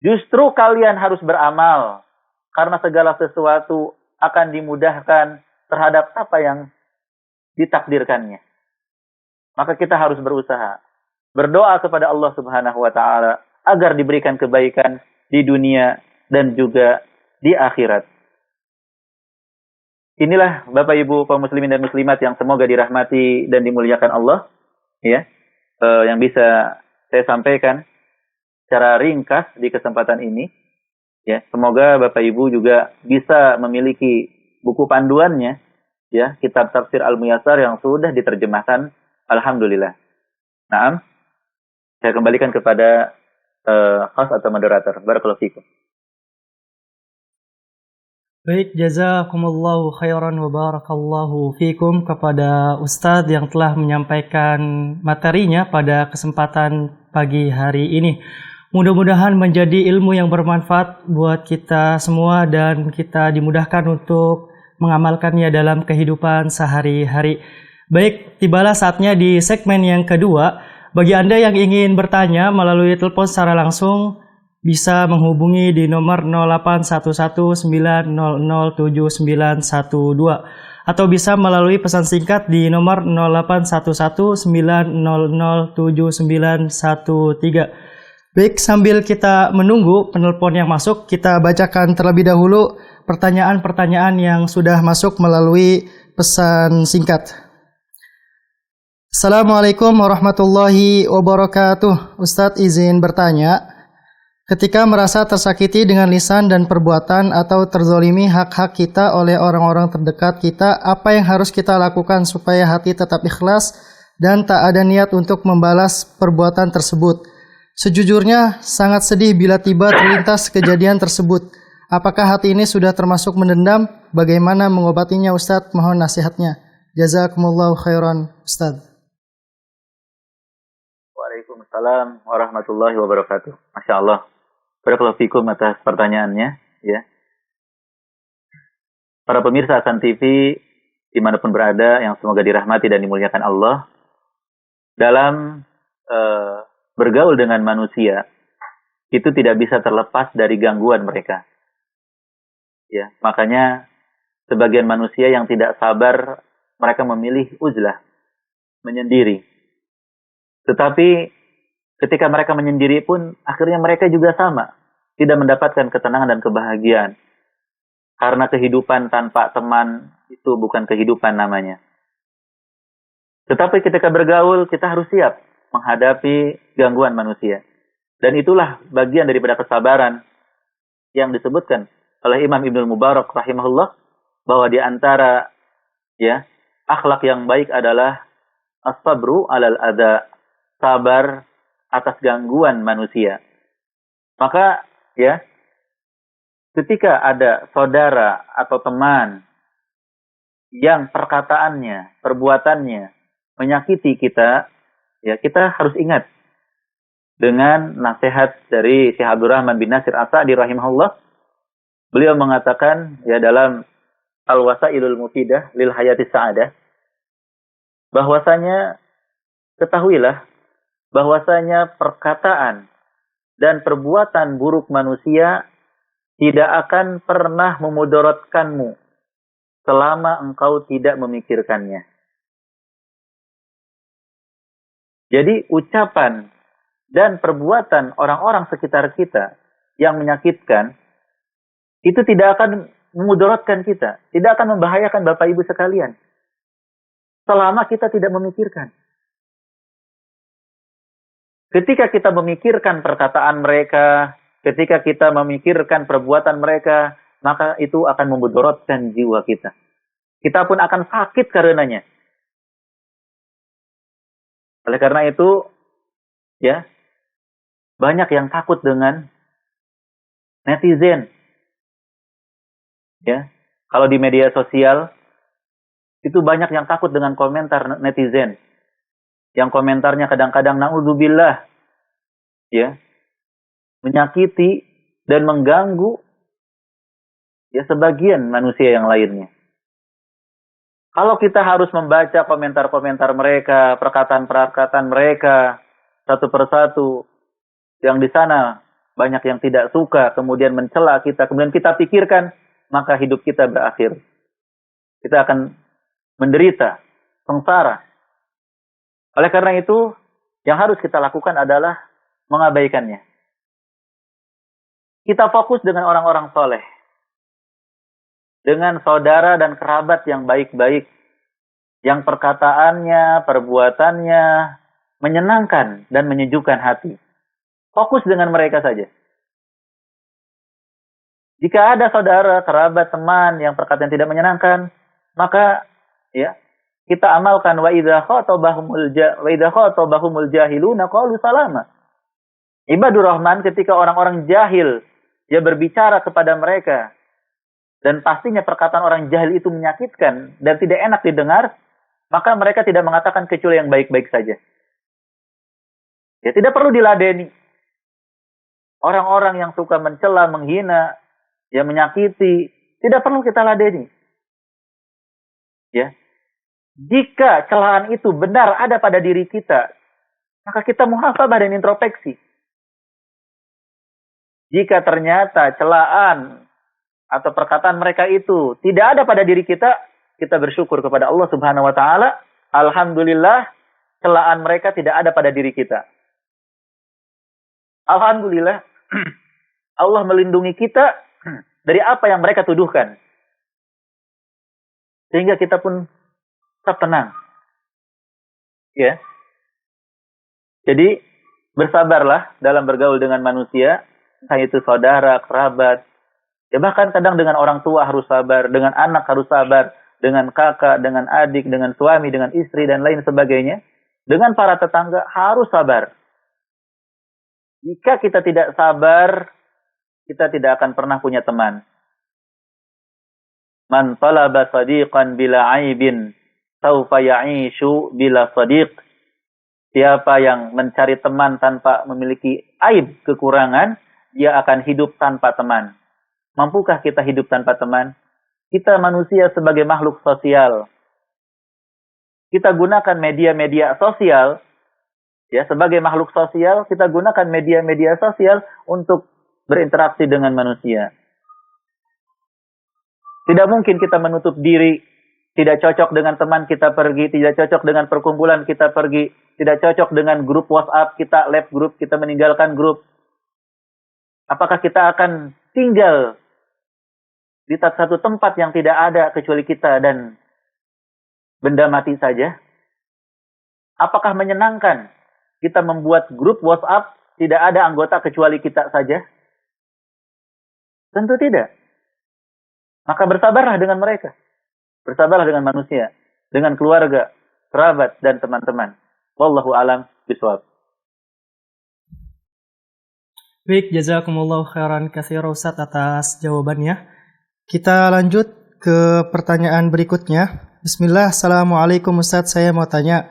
Justru kalian harus beramal, karena segala sesuatu akan dimudahkan terhadap apa yang ditakdirkannya. Maka kita harus berusaha. Berdoa kepada Allah Subhanahu wa taala agar diberikan kebaikan di dunia dan juga di akhirat. Inilah Bapak Ibu kaum muslimin dan muslimat yang semoga dirahmati dan dimuliakan Allah, ya. Yang bisa saya sampaikan secara ringkas di kesempatan ini, ya. Semoga Bapak Ibu juga bisa memiliki buku panduannya, ya, kitab tafsir Al-Muyassar yang sudah diterjemahkan, alhamdulillah. Naam. Saya kembalikan kepada host atau moderator. Barakallahu fikum. Baik, jazakumullahu khairan wa barakallahu fikum kepada Ustadz yang telah menyampaikan materinya pada kesempatan pagi hari ini. Mudah-mudahan menjadi ilmu yang bermanfaat buat kita semua dan kita dimudahkan untuk mengamalkannya dalam kehidupan sehari-hari. Baik, tibalah saatnya di segmen yang kedua. Bagi Anda yang ingin bertanya melalui telepon secara langsung, bisa menghubungi di nomor 0811900791 atau bisa melalui pesan singkat di nomor 0811900791. Baik, sambil kita menunggu penelpon yang masuk, kita bacakan terlebih dahulu pertanyaan-pertanyaan yang sudah masuk melalui pesan singkat. Assalamualaikum warahmatullahi wabarakatuh. Ustadz izin bertanya, ketika merasa tersakiti dengan lisan dan perbuatan atau terzolimi hak-hak kita oleh orang-orang terdekat kita, apa yang harus kita lakukan supaya hati tetap ikhlas dan tak ada niat untuk membalas perbuatan tersebut? Sejujurnya sangat sedih bila tiba terlintas kejadian tersebut. Apakah hati ini sudah termasuk mendendam? Bagaimana mengobatinya Ustadz? Mohon nasihatnya. Jazakumullahu khairan Ustadz. Waalaikumsalam warahmatullahi wabarakatuh. Masya Allah. Barakallahu fikum atas pertanyaannya. Ya. Para pemirsa Hasan TV dimanapun berada yang semoga dirahmati dan dimuliakan Allah, dalam bergaul dengan manusia itu tidak bisa terlepas dari gangguan mereka. Ya, makanya sebagian manusia yang tidak sabar, mereka memilih uzlah, menyendiri. Tetapi ketika mereka menyendiri pun, akhirnya mereka juga sama. Tidak mendapatkan ketenangan dan kebahagiaan. Karena kehidupan tanpa teman itu bukan kehidupan namanya. Tetapi ketika bergaul, kita harus siap menghadapi gangguan manusia. Dan itulah bagian daripada kesabaran yang disebutkan oleh Imam Ibnul Mubarak rahimahullah, bahwa di antara akhlak yang baik adalah as-sabru alal adza, sabar atas gangguan manusia. Maka ketika ada saudara atau teman yang perkataannya, perbuatannya menyakiti kita, kita harus ingat dengan nasihat dari Syekh Abdul Rahman bin Nasir As-Sa'di rahimahullah. Beliau mengatakan dalam Al-Wasailul Mufidah lil Hayati Sa'adah, bahwasanya ketahuilah bahwasanya perkataan dan perbuatan buruk manusia tidak akan pernah memudaratkanmu selama engkau tidak memikirkannya. Jadi ucapan dan perbuatan orang-orang sekitar kita yang menyakitkan itu tidak akan memudaratkan kita, tidak akan membahayakan Bapak Ibu sekalian selama kita tidak memikirkan. Ketika kita memikirkan perkataan mereka, ketika kita memikirkan perbuatan mereka, maka itu akan memudaratkan jiwa kita. Kita pun akan sakit karenanya. Oleh karena itu, banyak yang takut dengan netizen. Kalau di media sosial, itu banyak yang takut dengan komentar netizen. Yang komentarnya kadang-kadang na'udzubillah, menyakiti dan mengganggu sebagian manusia yang lainnya. Kalau kita harus membaca komentar-komentar mereka, perkataan-perkataan mereka satu persatu, yang di sana banyak yang tidak suka, kemudian mencela kita, kemudian kita pikirkan, maka hidup kita berakhir. Kita akan menderita, sengsara. Oleh karena itu, yang harus kita lakukan adalah mengabaikannya. Kita fokus dengan orang-orang soleh. Dengan saudara dan kerabat yang baik-baik. Yang perkataannya, perbuatannya menyenangkan dan menyejukkan hati. Fokus dengan mereka saja. Jika ada saudara, kerabat, teman yang perkataan tidak menyenangkan, maka kita amalkan wa idza khatabahumul jahiluna qalu salama. Ibadur Rahman ketika orang-orang jahil berbicara kepada mereka, dan pastinya perkataan orang jahil itu menyakitkan dan tidak enak didengar, maka mereka tidak mengatakan kecuali yang baik-baik saja. Ya, tidak perlu diladeni. Orang-orang yang suka mencela, menghina, yang menyakiti, tidak perlu kita ladeni. Ya. Jika celaan itu benar ada pada diri kita, maka kita muhasabah dan introspeksi. Jika ternyata celaan atau perkataan mereka itu tidak ada pada diri kita, kita bersyukur kepada Allah Subhanahu wa taala. Alhamdulillah, celaan mereka tidak ada pada diri kita. Alhamdulillah, Allah melindungi kita dari apa yang mereka tuduhkan. Sehingga kita pun tetap tenang. Ya. Jadi, bersabarlah dalam bergaul dengan manusia, entah itu saudara, kerabat, ya bahkan kadang dengan orang tua harus sabar, dengan anak harus sabar, dengan kakak, dengan adik, dengan suami, dengan istri, dan lain sebagainya. Dengan para tetangga harus sabar. Jika kita tidak sabar, kita tidak akan pernah punya teman. Man talaba sadiqan bila aibin, sawfa ya'ishu bila sadiq. Siapa yang mencari teman tanpa memiliki aib, kekurangan, dia akan hidup tanpa teman. Mampukah kita hidup tanpa teman? Kita manusia sebagai makhluk sosial. Kita gunakan media-media sosial, ya, sebagai makhluk sosial, kita gunakan media-media sosial untuk berinteraksi dengan manusia. Tidak mungkin kita menutup diri, tidak cocok dengan teman kita pergi, tidak cocok dengan perkumpulan kita pergi, tidak cocok dengan grup WhatsApp kita, left grup, kita meninggalkan grup. Apakah kita akan tinggal di satu tempat yang tidak ada kecuali kita dan benda mati saja? Apakah menyenangkan kita membuat grup WhatsApp tidak ada anggota kecuali kita saja? Tentu tidak. Maka bersabarlah dengan mereka. Bersabarlah dengan manusia, dengan keluarga, kerabat, dan teman-teman. Wallahu a'lam bishawab. Baik, jazakumullah khairan katsira Ustaz atas jawabannya. Kita lanjut ke pertanyaan berikutnya. Bismillah, Assalamualaikum Ustaz, saya mau tanya.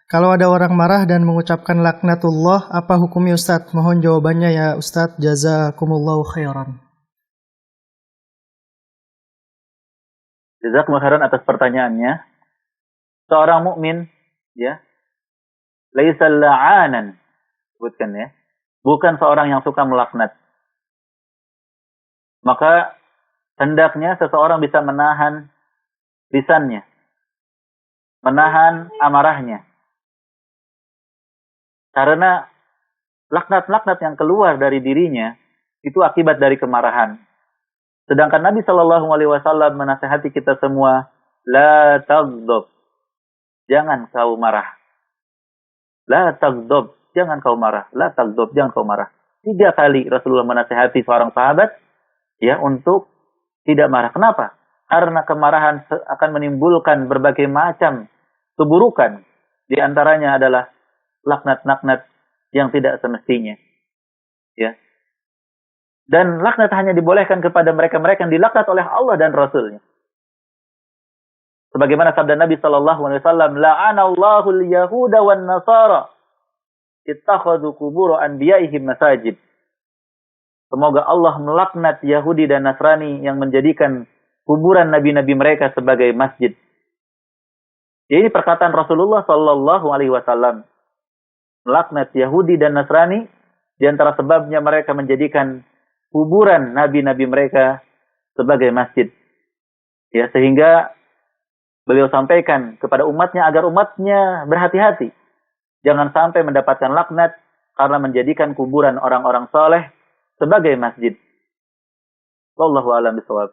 Kalau ada orang marah dan mengucapkan laknatullah, apa hukumnya Ustaz? Mohon jawabannya ya Ustaz, jazakumullah khairan. Jazakumullah khairan atas pertanyaannya. Seorang mukmin, ya, laisa la'anan, sebutkan ya, bukan seorang yang suka melaknat. Maka hendaknya seseorang bisa menahan lisannya, menahan amarahnya. Karena laknat-laknat yang keluar dari dirinya itu akibat dari kemarahan. Sedangkan Nabi Shallallahu Alaihi Wasallam menasihati kita semua, la taghdab, jangan kau marah. La taghdab, jangan kau marah. La taghdab, jangan kau marah. 3 kali Rasulullah menasihati seorang sahabat, ya, untuk tidak marah. Kenapa? Karena kemarahan akan menimbulkan berbagai macam keburukan. Di antaranya adalah laknat-laknat yang tidak semestinya. Ya. Dan laknat hanya dibolehkan kepada mereka-mereka yang dilaknat oleh Allah dan Rasulnya. Sebagaimana sabda Nabi SAW, la'anallahu al-yahuda wan nasara ittakhadhu qubur anbiya'ihim masajid. Semoga Allah melaknat Yahudi dan Nasrani yang menjadikan kuburan nabi-nabi mereka sebagai masjid. Ini perkataan Rasulullah Sallallahu Alaihi Wasallam. Melaknat Yahudi dan Nasrani, di antara sebabnya mereka menjadikan kuburan nabi-nabi mereka sebagai masjid. Ya, sehingga beliau sampaikan kepada umatnya agar umatnya berhati-hati. Jangan sampai mendapatkan laknat karena menjadikan kuburan orang-orang soleh sebagai masjid. Wallahu a'lam bishawab.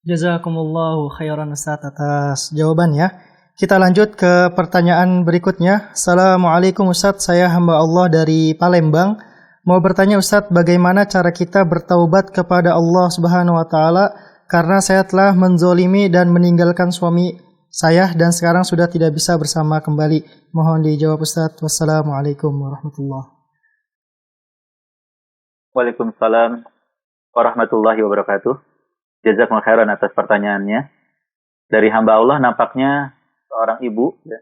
Jazakumullahu khairan Ustaz atas jawabannya. Kita lanjut ke pertanyaan berikutnya. Assalamualaikum Ustaz, saya hamba Allah dari Palembang. Mau bertanya Ustaz, bagaimana cara kita bertaubat kepada Allah Subhanahu wa taala karena saya telah menzolimi dan meninggalkan suami saya dan sekarang sudah tidak bisa bersama kembali. Mohon dijawab Ustaz. Wassalamualaikum warahmatullahi. Waalaikumsalam warahmatullahi wabarakatuh. Jazakumullah khairan atas pertanyaannya. Dari hamba Allah nampaknya seorang ibu, ya,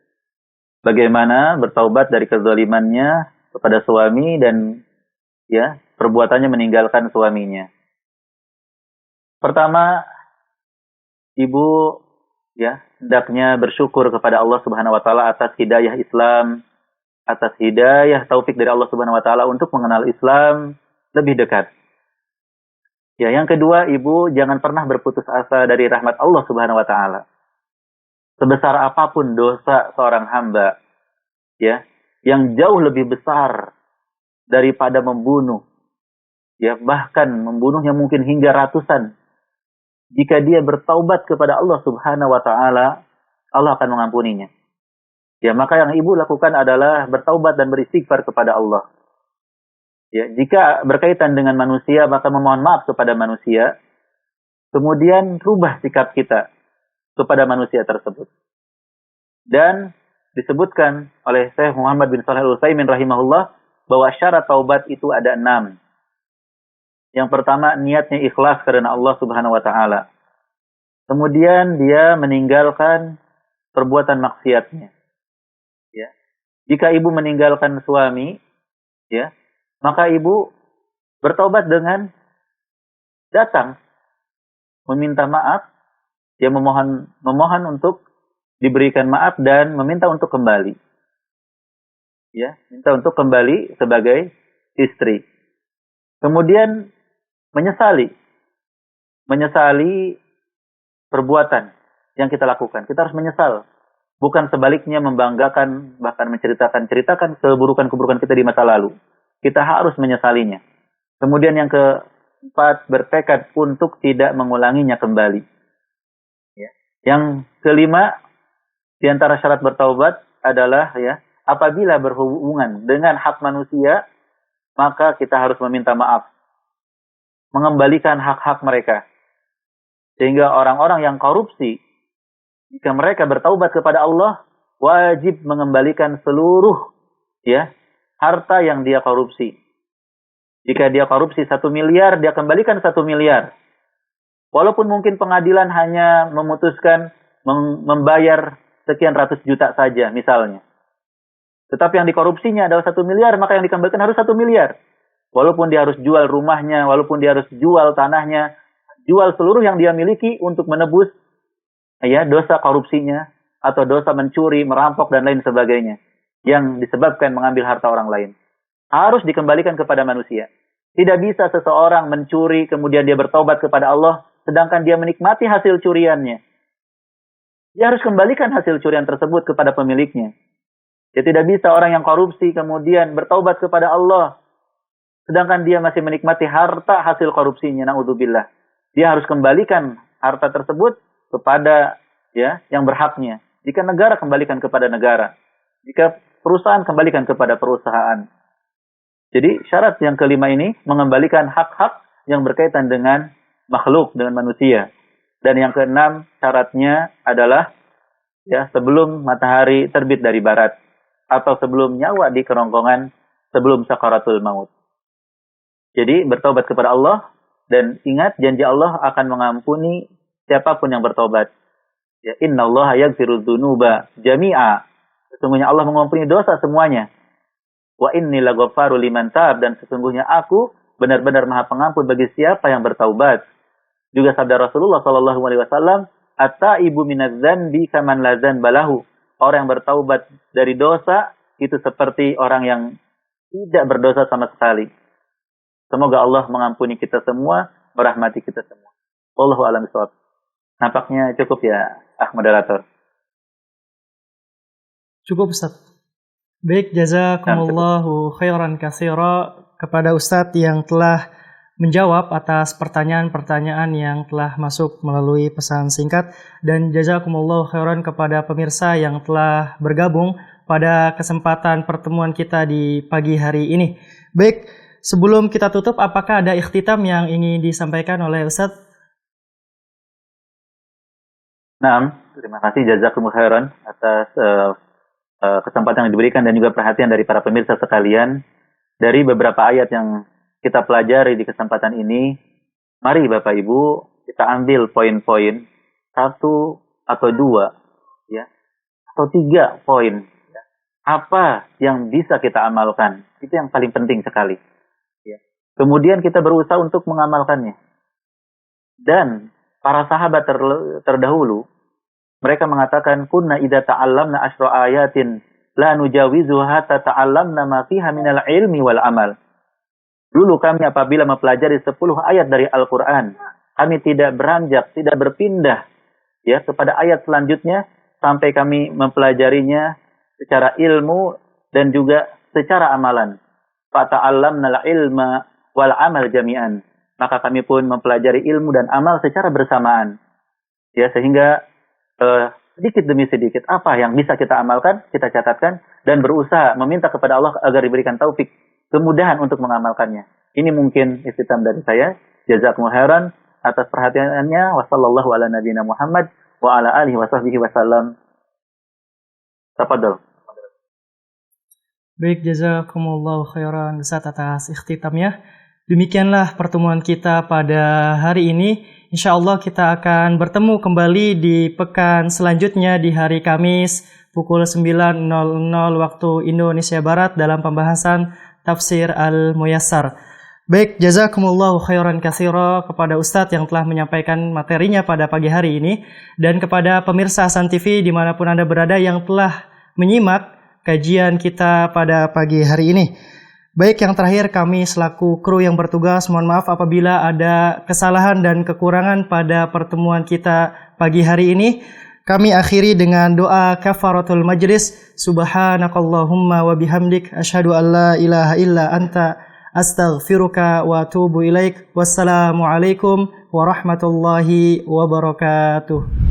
bagaimana bertaubat dari kezalimannya kepada suami dan ya perbuatannya meninggalkan suaminya. Pertama, ibu ya hendaknya bersyukur kepada Allah Subhanahu wa taala atas hidayah Islam, atas hidayah taufik dari Allah Subhanahu wa taala untuk mengenal Islam lebih dekat. Ya, yang kedua, ibu jangan pernah berputus asa dari rahmat Allah Subhanahu wa taala. Sebesar apapun dosa seorang hamba, ya, yang jauh lebih besar daripada membunuh, ya, bahkan membunuhnya mungkin hingga ratusan. Jika dia bertaubat kepada Allah Subhanahu wa taala, Allah akan mengampuninya. Ya, maka yang ibu lakukan adalah bertaubat dan beristighfar kepada Allah. Ya, jika berkaitan dengan manusia, maka memohon maaf kepada manusia. Kemudian rubah sikap kita kepada manusia tersebut. Dan disebutkan oleh Syekh Muhammad bin Shalih Al-Utsaimin rahimahullah bahwa syarat taubat itu ada 6. Yang pertama, niatnya ikhlas karena Allah Subhanahu wa taala. Kemudian dia meninggalkan perbuatan maksiatnya. Ya. Jika ibu meninggalkan suami, ya, maka ibu bertaubat dengan datang meminta maaf, ya, memohon untuk diberikan maaf dan meminta untuk kembali. Ya, minta untuk kembali sebagai istri. Kemudian menyesali perbuatan yang kita lakukan. Kita harus menyesal. Bukan sebaliknya membanggakan, bahkan menceritakan keburukan-keburukan kita di masa lalu. Kita harus menyesalinya. Kemudian yang keempat, bertekad untuk tidak mengulanginya kembali. Ya. Yang kelima, di antara syarat bertaubat adalah ya, apabila berhubungan dengan hak manusia, maka kita harus meminta maaf. Mengembalikan hak-hak mereka. Sehingga orang-orang yang korupsi, jika mereka bertaubat kepada Allah, wajib mengembalikan seluruh ya harta yang dia korupsi. Jika dia korupsi 1 miliar, dia kembalikan 1 miliar. Walaupun mungkin pengadilan hanya memutuskan membayar sekian ratus juta saja misalnya. Tetapi yang dikorupsinya adalah 1 miliar, maka yang dikembalikan harus 1 miliar. Walaupun dia harus jual rumahnya, walaupun dia harus jual tanahnya, jual seluruh yang dia miliki untuk menebus ya dosa korupsinya atau dosa mencuri, merampok dan lain sebagainya yang disebabkan mengambil harta orang lain. Harus dikembalikan kepada manusia. Tidak bisa seseorang mencuri kemudian dia bertobat kepada Allah sedangkan dia menikmati hasil curiannya. Dia harus kembalikan hasil curian tersebut kepada pemiliknya. Ya, tidak bisa orang yang korupsi kemudian bertaubat kepada Allah sedangkan dia masih menikmati harta hasil korupsinya. Na'udzubillah. Dia harus kembalikan harta tersebut kepada ya yang berhaknya. Jika negara, kembalikan kepada negara. Jika perusahaan, kembalikan kepada perusahaan. Jadi syarat yang kelima ini mengembalikan hak-hak yang berkaitan dengan makhluk, dengan manusia. Dan yang keenam syaratnya adalah ya sebelum matahari terbit dari barat atau sebelum nyawa di kerongkongan, sebelum sakaratul maut. Jadi bertobat kepada Allah dan ingat janji Allah akan mengampuni siapapun yang bertobat. Ya, innallaha yaghfirudz dzunuba jami'a. Sesungguhnya Allah mengampuni dosa semuanya. Wa inni laghaffaru liman taab, dan sesungguhnya aku benar-benar Maha Pengampun bagi siapa yang bertaubat. Juga sabda Rasulullah sallallahu alaihi wasallam, "At-taibu minadz-dzanbi kaman la dzanbalahu." Orang yang bertaubat dari dosa itu seperti orang yang tidak berdosa sama sekali. Semoga Allah mengampuni kita semua, merahmati kita semua. Wallahu a'lam bishawab. Nampaknya cukup ya, moderator. Cukup, Ustaz. Baik, jazakumullahu khairan katsira kepada Ustadz yang telah menjawab atas pertanyaan-pertanyaan yang telah masuk melalui pesan singkat, dan jazakumullahu khairan kepada pemirsa yang telah bergabung pada kesempatan pertemuan kita di pagi hari ini. Baik, sebelum kita tutup, apakah ada ikhtitam yang ingin disampaikan oleh Ustadz? Nah, terima kasih jazakumullahu khairan atas kesempatan yang diberikan dan juga perhatian dari para pemirsa sekalian. Dari beberapa ayat yang kita pelajari di kesempatan ini, Mari Bapak Ibu kita ambil poin-poin 1 atau 2 ya, atau 3 poin. Apa yang bisa kita amalkan? Itu yang paling penting sekali. Ya. Kemudian kita berusaha untuk mengamalkannya. Dan para sahabat terdahulu, mereka mengatakan, kunna idza ta'allamna asyra ayatin la nujawizuha hatta ta'allamna ma fiha minal ilmi wal amal. Dulu kami apabila mempelajari 10 ayat dari Al-Quran, kami tidak beranjak, tidak berpindah ya kepada ayat selanjutnya sampai kami mempelajarinya secara ilmu dan juga secara amalan. Fata'allamna al-ilma wal amal jami'an. Maka kami pun mempelajari ilmu dan amal secara bersamaan. Ya, sehingga sedikit demi sedikit apa yang bisa kita amalkan, kita catatkan dan berusaha meminta kepada Allah agar diberikan taufik, kemudahan untuk mengamalkannya. Ini mungkin istitam dari saya. Jazakumullah khairan atas perhatiannya. Wassallallahu ala nabiyina Muhammad wa ala alihi wa sahbihi wasallam. Tafadhol. Baik, jazakumullah khairan Ustaz atas ikhtitamnya. Demikianlah pertemuan kita pada hari ini. Insya Allah kita akan bertemu kembali di pekan selanjutnya di hari Kamis pukul 9.00 waktu Indonesia Barat dalam pembahasan Tafsir Al-Muyassar. Baik, jazakumullahu khairan katsira kepada Ustadz yang telah menyampaikan materinya pada pagi hari ini, dan kepada pemirsa Hasan TV dimanapun Anda berada yang telah menyimak kajian kita pada pagi hari ini. Baik, yang terakhir kami selaku kru yang bertugas mohon maaf apabila ada kesalahan dan kekurangan pada pertemuan kita pagi hari ini. Kami akhiri dengan doa kafaratul majlis. Subhanakallahumma wa bihamdik asyhadu an la ilaha illa anta astaghfiruka wa atubu ilaik. Wassalamualaikum warahmatullahi wabarakatuh.